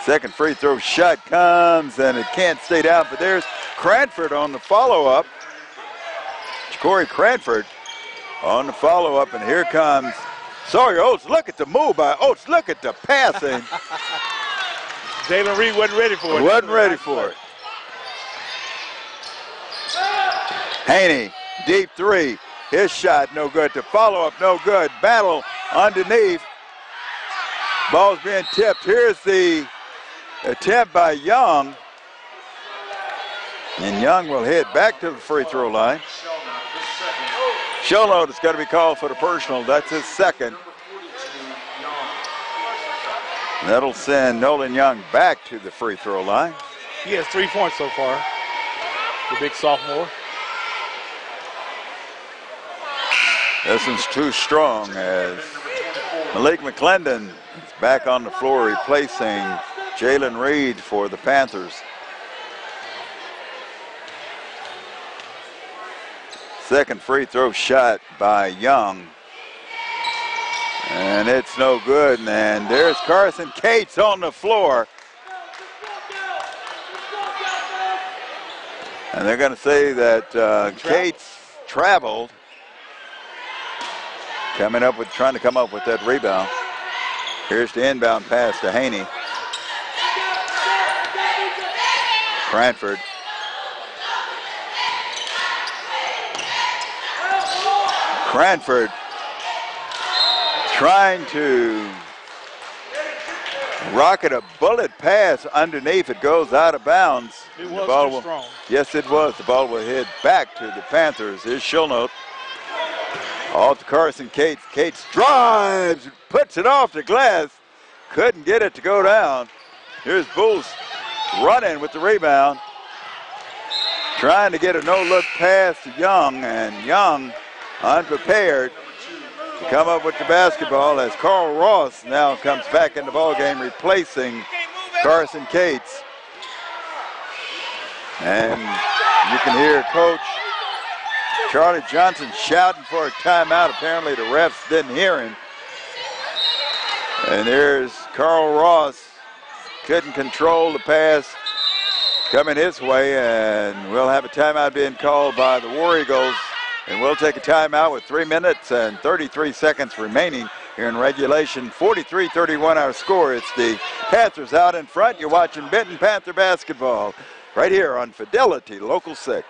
Second free throw shot comes, and it can't stay down, but there's Cranford on the follow-up. Corey Cranford on the follow-up, and here comes Sawyer Oates. Look at the move by Oates. Look at the passing. Jalen Reed wasn't ready for it. Wasn't ready for it. Haney, deep three. His shot no good. The follow-up no good. Battle underneath. Ball's being tipped. Here's the attempt by Young. And Young will head back to the free throw line. Shellnote is going to be called for the personal. That's his second. That'll send Nolan Young back to the free throw line. He has 3 points so far, the big sophomore. This one's too strong as Malik McClendon is back on the floor replacing Jalen Reed for the Panthers. Second free throw shot by Young. And it's no good. And there's Carson Cates on the floor. And they're going to say that Cates traveled. Trying to come up with that rebound. Here's the inbound pass to Haney. Cranford. Cranford trying to rocket a bullet pass underneath. It goes out of bounds. It was too strong. Yes, it was. The ball will head back to the Panthers. Here's Shillnote. Off to Carson Cates. Cates drives, puts it off the glass. Couldn't get it to go down. Here's Booth running with the rebound. Trying to get a no-look pass to Young, and Young unprepared to come up with the basketball as Carl Ross now comes back in the ballgame replacing Carson Cates. And you can hear Coach Charlie Johnson shouting for a timeout. Apparently the refs didn't hear him. And there's Carl Ross. Couldn't control the pass coming his way, and we'll have a timeout being called by the War Eagles. And we'll take a timeout with 3 minutes and 33 seconds remaining here in regulation. 43-31 our score. It's the Panthers out in front. You're watching Benton Panther basketball right here on Fidelity Local 6.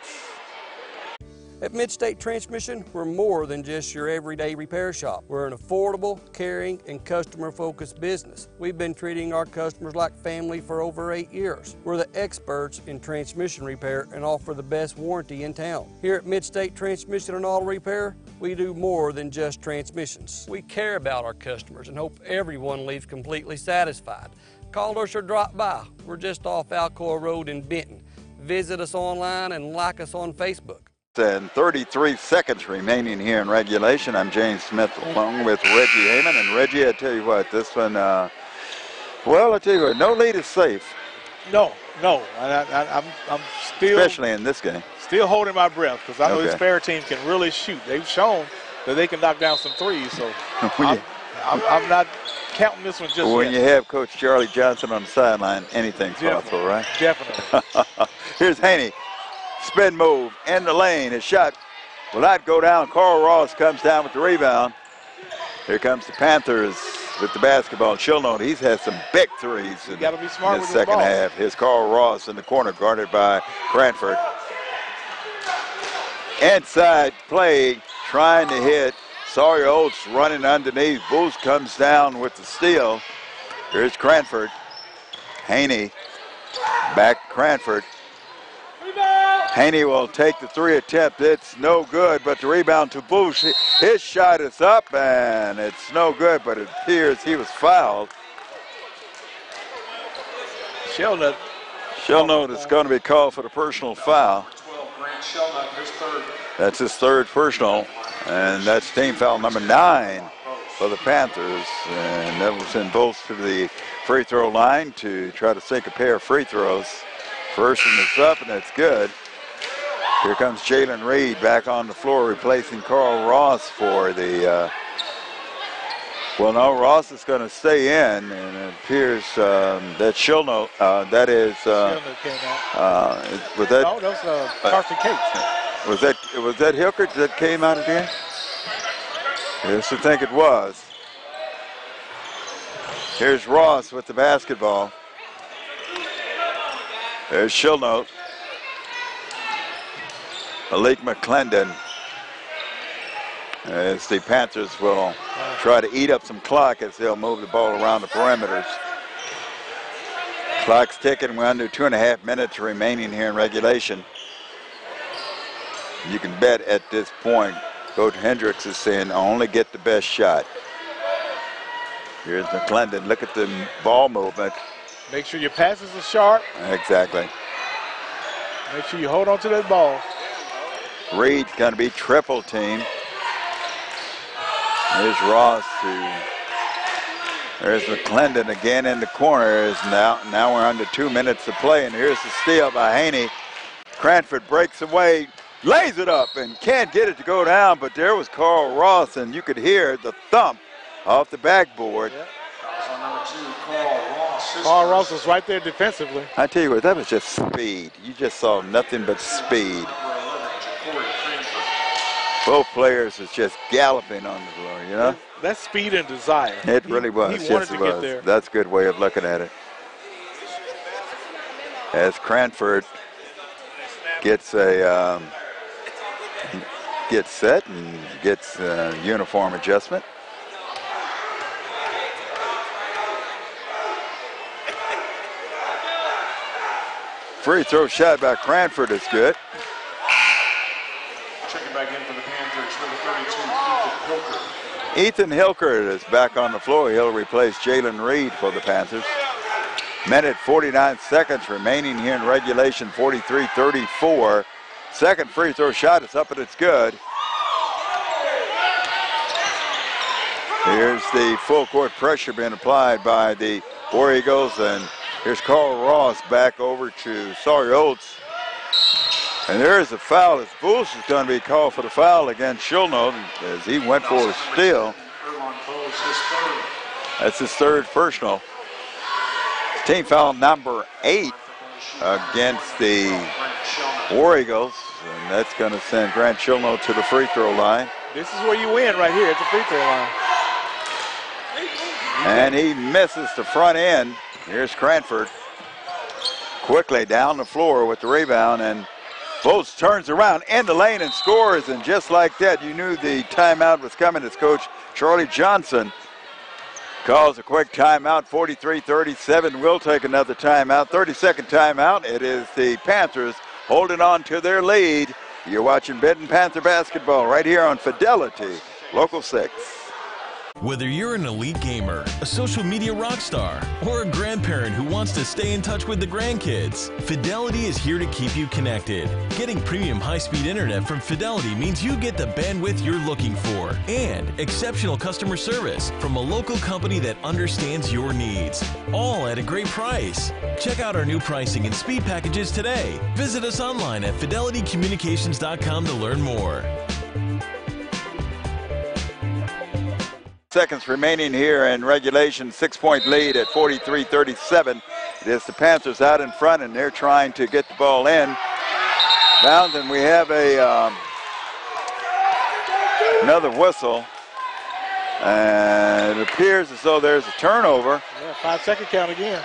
At Midstate Transmission, we're more than just your everyday repair shop. We're an affordable, caring, and customer-focused business. We've been treating our customers like family for over 8 years. We're the experts in transmission repair and offer the best warranty in town. Here at Midstate Transmission and Auto Repair, we do more than just transmissions. We care about our customers and hope everyone leaves completely satisfied. Call us or drop by. We're just off Alcoa Road in Benton. Visit us online and like us on Facebook. And 33 seconds remaining here in regulation. I'm James Smith along with Reggie Heyman. And Reggie, I tell you what, this one, well, I tell you what, no lead is safe. No. I'm still, especially in this game, still holding my breath because I know this Fair team can really shoot. They've shown that they can knock down some threes. So I'm not counting this one just when yet. You have Coach Charlie Johnson on the sideline, anything's possible, right? Definitely. Here's Haney. Spin move in the lane. His shot will not go down. Carl Ross comes down with the rebound. Here comes the Panthers with the basketball. Shillnote, he's had some big threes in the second half. Here's Carl Ross in the corner, guarded by Cranford. Inside play, trying to hit. Sawyer Oates running underneath. Booth comes down with the steal. Here's Cranford. Haney back Cranford. Haney will take the three attempt. It's no good, but the rebound to Booth. His shot is up, and it's no good, but it appears he was fouled. Shellnote is going to be called for the personal foul. That's his third personal, and that's team foul number 9 for the Panthers. And that will send Booth to the free throw line to try to sink a pair of free throws. First one is up, and it's good. Here comes Jalen Reed back on the floor, replacing Carl Ross for the, well, no, Ross is going to stay in, and it appears that Shillnote, that is, Shillnote came out. was that? No, that was Carson Cates. Was that Hilkert that came out again? Yes, I think it was. Here's Ross with the basketball. There's Shillnote. Malik McClendon, as the Panthers will try to eat up some clock as they'll move the ball around the perimeters. Clock's ticking. We're under 2.5 minutes remaining here in regulation. You can bet at this point, Coach Hendricks is saying only get the best shot. Here's McClendon. Look at the ball movement. Make sure your passes are sharp. Exactly. Make sure you hold on to that ball. Reed's going to be triple team. There's Ross. There's McClendon again in the corner. Now we're under 2 minutes to play, and here's the steal by Haney. Cranford breaks away, lays it up, and can't get it to go down, but there was Carl Ross, and you could hear the thump off the backboard. Yep. Carl Ross was right there defensively. I tell you what, that was just speed. You just saw nothing but speed. Both players was just galloping on the floor, you know? That's speed and desire. It really was. He wanted to get there. That's a good way of looking at it. As Cranford gets set and gets a uniform adjustment. Free throw shot by Cranford is good. Checking back in for the Panthers, number 32, Ethan Hilker is back on the floor. He'll replace Jalen Reed for the Panthers. Minute 49 seconds remaining here in regulation, 43-34. Second free throw shot is up and it's good. Here's the full court pressure being applied by the War Eagles, and here's Carl Ross back over to Sawyer Oates. And there is a foul as Bulls is going to be called for the foul against Schulno as he went for a steal. That's his third personal. Team foul number 8 against the War Eagles, and that's going to send Grant Schulno to the free throw line. This is where you win right here at the free throw line. And he misses the front end. Here's Cranford quickly down the floor with the rebound, and Bolts turns around in the lane and scores, and just like that, you knew the timeout was coming as Coach Charlie Johnson calls a quick timeout. 43-37. We'll take another timeout. 30-second timeout. It is the Panthers holding on to their lead. You're watching Benton Panther basketball right here on Fidelity, Local 6. Whether you're an elite gamer, a social media rock star, or a grandparent who wants to stay in touch with the grandkids, Fidelity is here to keep you connected. Getting premium high-speed internet from Fidelity means you get the bandwidth you're looking for and exceptional customer service from a local company that understands your needs, all at a great price. Check out our new pricing and speed packages today. Visit us online at fidelitycommunications.com to learn more. Seconds remaining here in regulation, 6-point lead at 43-37. It is the Panthers out in front, and they're trying to get the ball in. Bounds, and we have another whistle. And it appears as though there's a turnover. Yeah, 5-second count again.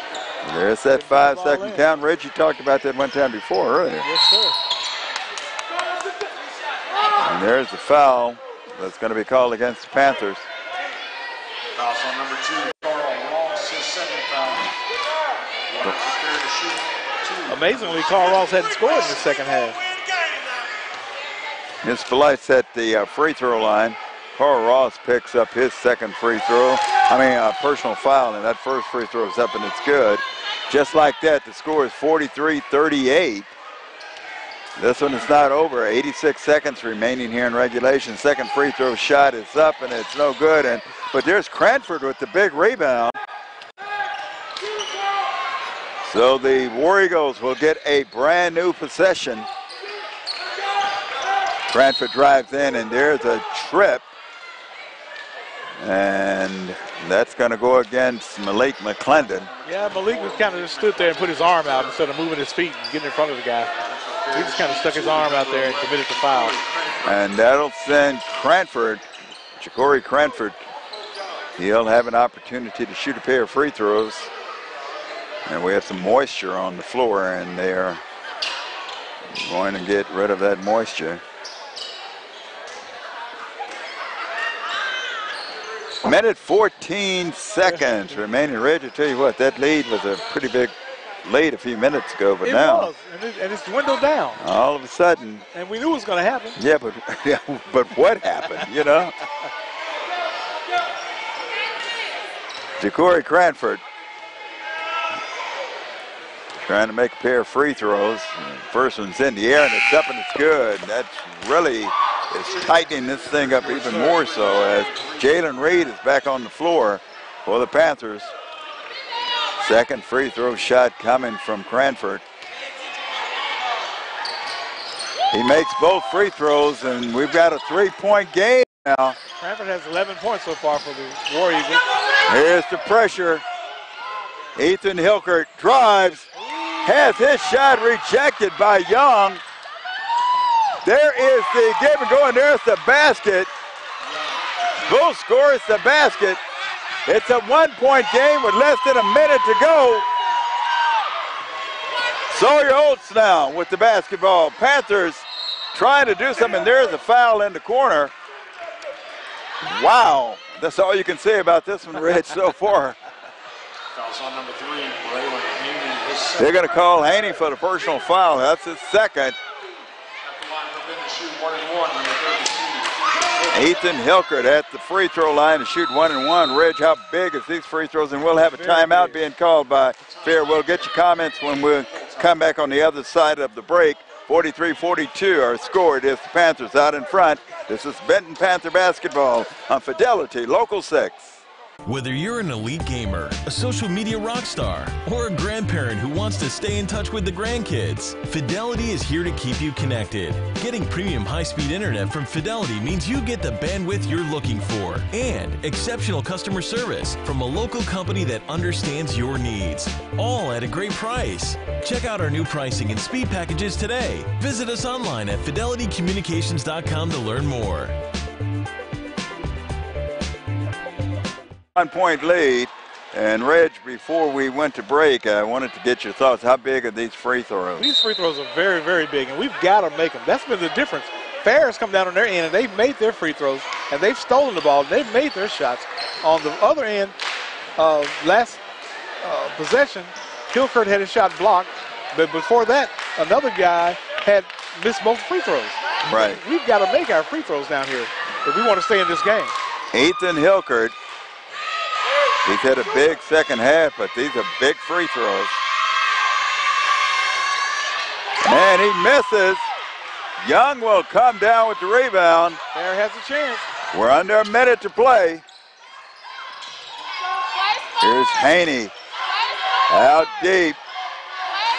There's that 5-second count. Reggie talked about that one time before earlier. Yes, sir. And there's the foul that's going to be called against the Panthers. Foul on number 2, Carl Ross, his second foul. Prepared to shoot 2. Amazingly, Carl Ross hadn't scored in the second half. Ms. Felice at the free throw line. Carl Ross picks up his second free throw. Personal foul, and that first free throw is up and it's good. Just like that, the score is 43-38. This one is not over. 86 seconds remaining here in regulation. Second free throw shot is up and it's no good. But there's Cranford with the big rebound. So the War Eagles will get a brand new possession. Cranford drives in, and there's a trip. And that's going to go against Malik McClendon. Yeah, Malik was kind of just stood there and put his arm out instead of moving his feet and getting in front of the guy. He just kind of stuck his arm out there and committed the foul. And that'll send Cranford, Ja'Cory Cranford, he'll have an opportunity to shoot a pair of free throws. And we have some moisture on the floor, and they're going to get rid of that moisture. Minute 14 seconds remaining. Reggie, I tell you what, that lead was a pretty big lead a few minutes ago, but it now was, and it's dwindled down. all of a sudden. And we knew it was going to happen. Yeah, but what happened, you know? Corey Cranford trying to make a pair of free throws. First one's in the air and it's up and it's good. That's really is tightening this thing up even more so as Jalen Reed is back on the floor for the Panthers. Second free throw shot coming from Cranford. He makes both free throws and we've got a 3-point game now. Cranford has 11 points so far for the War Eagles. Here's the pressure. Ethan Hilkert drives, has his shot rejected by Young. There is the give and go, and there's the basket. Bull scores the basket. It's a 1-point game with less than a minute to go. Sawyer Oates now with the basketball. Panthers trying to do something. There's a foul in the corner. Wow. That's all you can say about this one, Rich, so far. Fouls on number 3, Braylon Haney. They're going to call Haney for the personal foul. That's his second. At the line for Ben to shoot 1-1, number 32. Ethan Hilkert at the free throw line to shoot 1-1. Rich, how big is these free throws? And we'll have a timeout being called by Fair. We'll get your comments when we come back on the other side of the break. 43-42 our score. It is the Panthers out in front. This is Benton Panther basketball on Fidelity Local 6. Whether you're an elite gamer, a social media rock star, or a grandparent who wants to stay in touch with the grandkids, Fidelity is here to keep you connected. Getting premium high-speed internet from Fidelity means you get the bandwidth you're looking for and exceptional customer service from a local company that understands your needs, all at a great price. Check out our new pricing and speed packages today. Visit us online at fidelitycommunications.com to learn more. 1-point lead. And Reg, before we went to break, I wanted to get your thoughts. How big are these free throws? These free throws are very, very big, and we've got to make them. That's been the difference. Fair has come down on their end, and they've made their free throws, and they've stolen the ball. They've made their shots. On the other end, last possession, Hilkert had his shot blocked, but before that, another guy had missed both free throws. Right. We've got to make our free throws down here if we want to stay in this game. Ethan Hilkert. He's had a big second half, but these are big free throws. And he misses. Young will come down with the rebound. Fair has a chance. We're under a minute to play. Here's Haney out deep.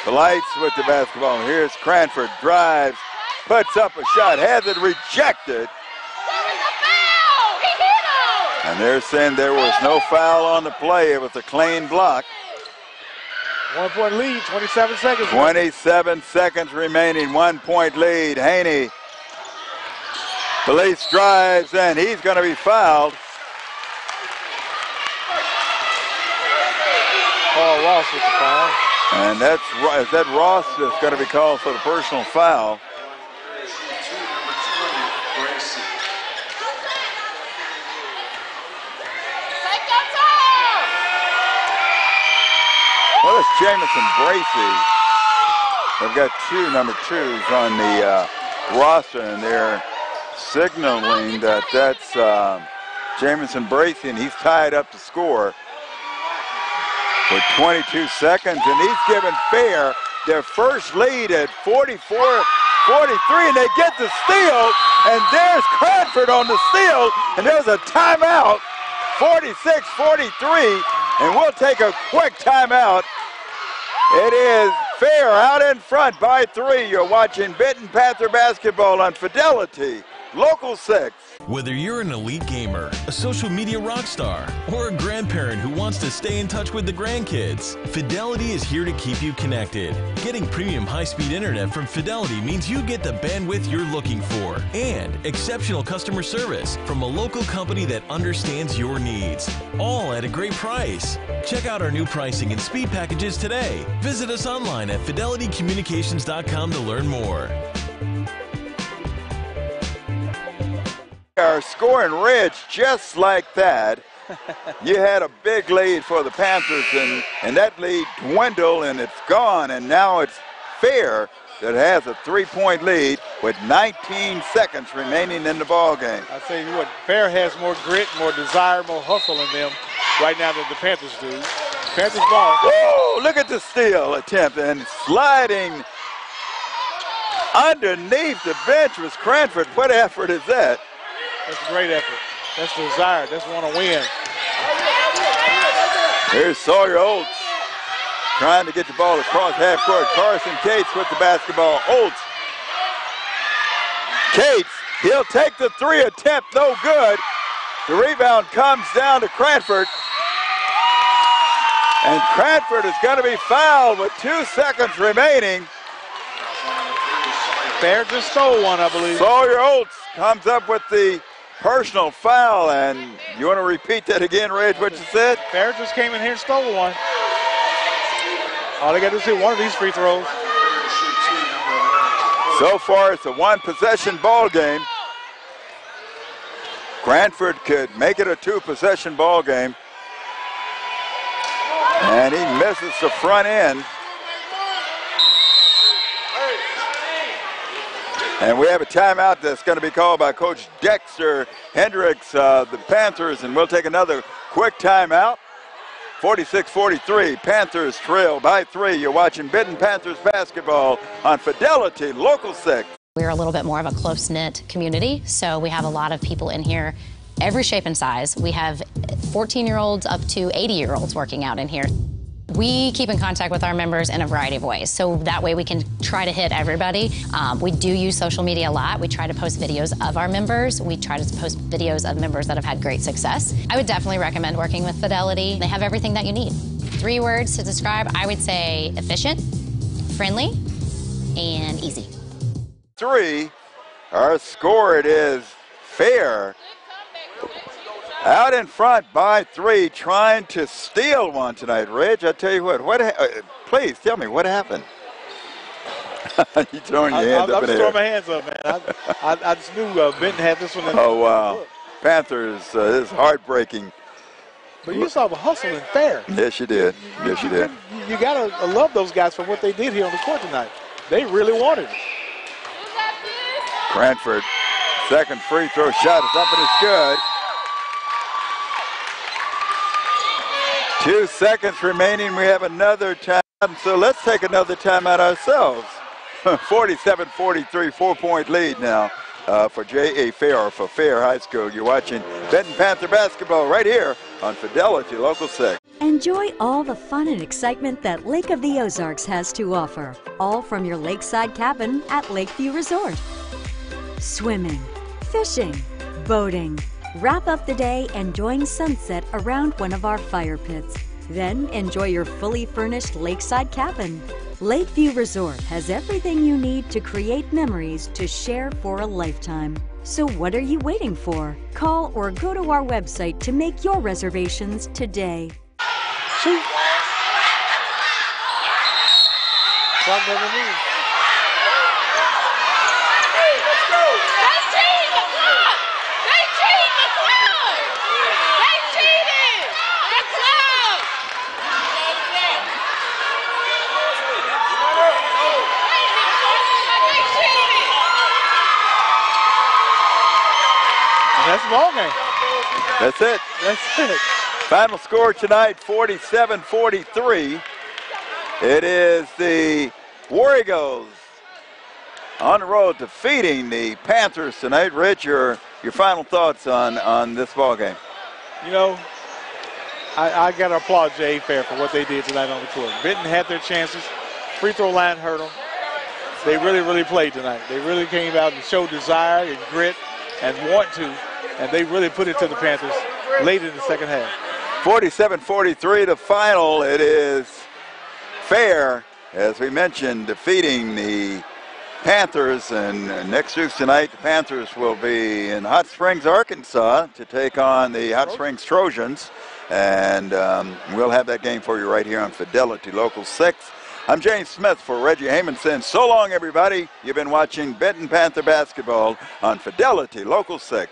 Blights with the basketball. Here's Cranford, drives, puts up a shot, has it rejected. And they're saying there was no foul on the play. It was a clean block. 1-point lead, 27 seconds. 27 seconds remaining, 1-point lead. Haney. Police drives, and he's going to be fouled. Paul Ross with the foul. And is that Ross that's going to be called for the personal foul. Well, it's Jamison Bracey. They've got two number 2s on the roster, and they're signaling that that's Jamison Bracey, and he's tied up to score with 22 seconds, and he's given Fair their first lead at 44-43, and they get the steal, and there's Cranford on the steal, and there's a timeout, 46-43, and we'll take a quick timeout. It is Fair out in front by 3. You're watching Benton Panther basketball on Fidelity Local 6. Whether you're an elite gamer, a social media rock star, or a grandparent who wants to stay in touch with the grandkids, Fidelity is here to keep you connected. Getting premium high-speed internet from Fidelity means you get the bandwidth you're looking for and exceptional customer service from a local company that understands your needs, all at a great price. Check out our new pricing and speed packages today. Visit us online at fidelitycommunications.com to learn more. Are scoring Ridge just like that. You had a big lead for the Panthers, and that lead dwindled, and it's gone, and now it's Fair that has a 3-point lead with 19 seconds remaining in the ball game. I tell you what, Fair has more grit, more desire, more hustle in them right now than the Panthers do. Panthers ball. Whoa, look at the steal attempt, and sliding underneath the bench was Cranford. What effort is that? That's a great effort. That's desire. That's want to win. Here's Sawyer Oates trying to get the ball across half court. Carson Cates with the basketball. Oates. Cates, he'll take the 3 attempt, no good. The rebound comes down to Cranford. And Cranford is going to be fouled with 2 seconds remaining. Fair just stole one, I believe. Sawyer Oates comes up with the personal foul, and you want to repeat that again, Reg, what you said? Fair just came in here and stole one. All they got to do is hit one of these free throws. So far, it's a 1-possession ball game. Cranford could make it a 2-possession ball game. And he misses the front end. And we have a timeout that's going to be called by Coach Dexter Hendricks, the Panthers, and we'll take another quick timeout. 46-43, Panthers trail by 3. You're watching Benton Panthers basketball on Fidelity Local 6. We're a little bit more of a close-knit community, so we have a lot of people in here, every shape and size. We have 14-year-olds up to 80-year-olds working out in here. We keep in contact with our members in a variety of ways, so that way we can try to hit everybody. We do use social media a lot. We try to post videos of our members. We try to post videos of members that have had great success. I would definitely recommend working with Fidelity. They have everything that you need. 3 words to describe, I would say efficient, friendly, and easy. 3, our score, it is Fair. Out in front by 3, trying to steal one tonight. Reg, I tell you what please tell me what happened. You throwing your hands up in the air. I'm throwing my hands up, man. I just knew Benton had this one in. Oh, wow. Panthers, this is heartbreaking. But you saw the hustle in Fair. Yes, you did. Yes, you did. You got to love those guys for what they did here on the court tonight. They really wanted it. Cranford, second free throw shot is up and it's good. 2 seconds remaining. We have another time, so let's take another timeout ourselves. 47-43, 4-point lead now for J.A. Fair, or for Fair High School. You're watching Benton Panther basketball right here on Fidelity Local 6. Enjoy all the fun and excitement that Lake of the Ozarks has to offer, all from your lakeside cabin at Lakeview Resort. Swimming, fishing, boating. Wrap up the day enjoying sunset around one of our fire pits. Then enjoy your fully furnished lakeside cabin. Lakeview Resort has everything you need to create memories to share for a lifetime. So what are you waiting for? Call or go to our website to make your reservations today. Shoot. Clock never moves. That's the ball game. That's it. That's it. Final score tonight, 47-43. It is the War Eagles on the road defeating the Panthers tonight. Rich, your final thoughts on this ball game? You know, I got to applaud J.A. Fair for what they did tonight on the court. Benton had their chances. Free throw line hurt them. They really played tonight. They really came out and showed desire and grit and want to. And they really put it to the Panthers late in the second half. 47-43, the final. It is Fair, as we mentioned, defeating the Panthers. And next week tonight, the Panthers will be in Hot Springs, Arkansas to take on the Hot Springs Trojans. And we'll have that game for you right here on Fidelity Local 6. I'm James Smith for Reggie Heymanson. So long, everybody. You've been watching Benton Panther basketball on Fidelity Local 6.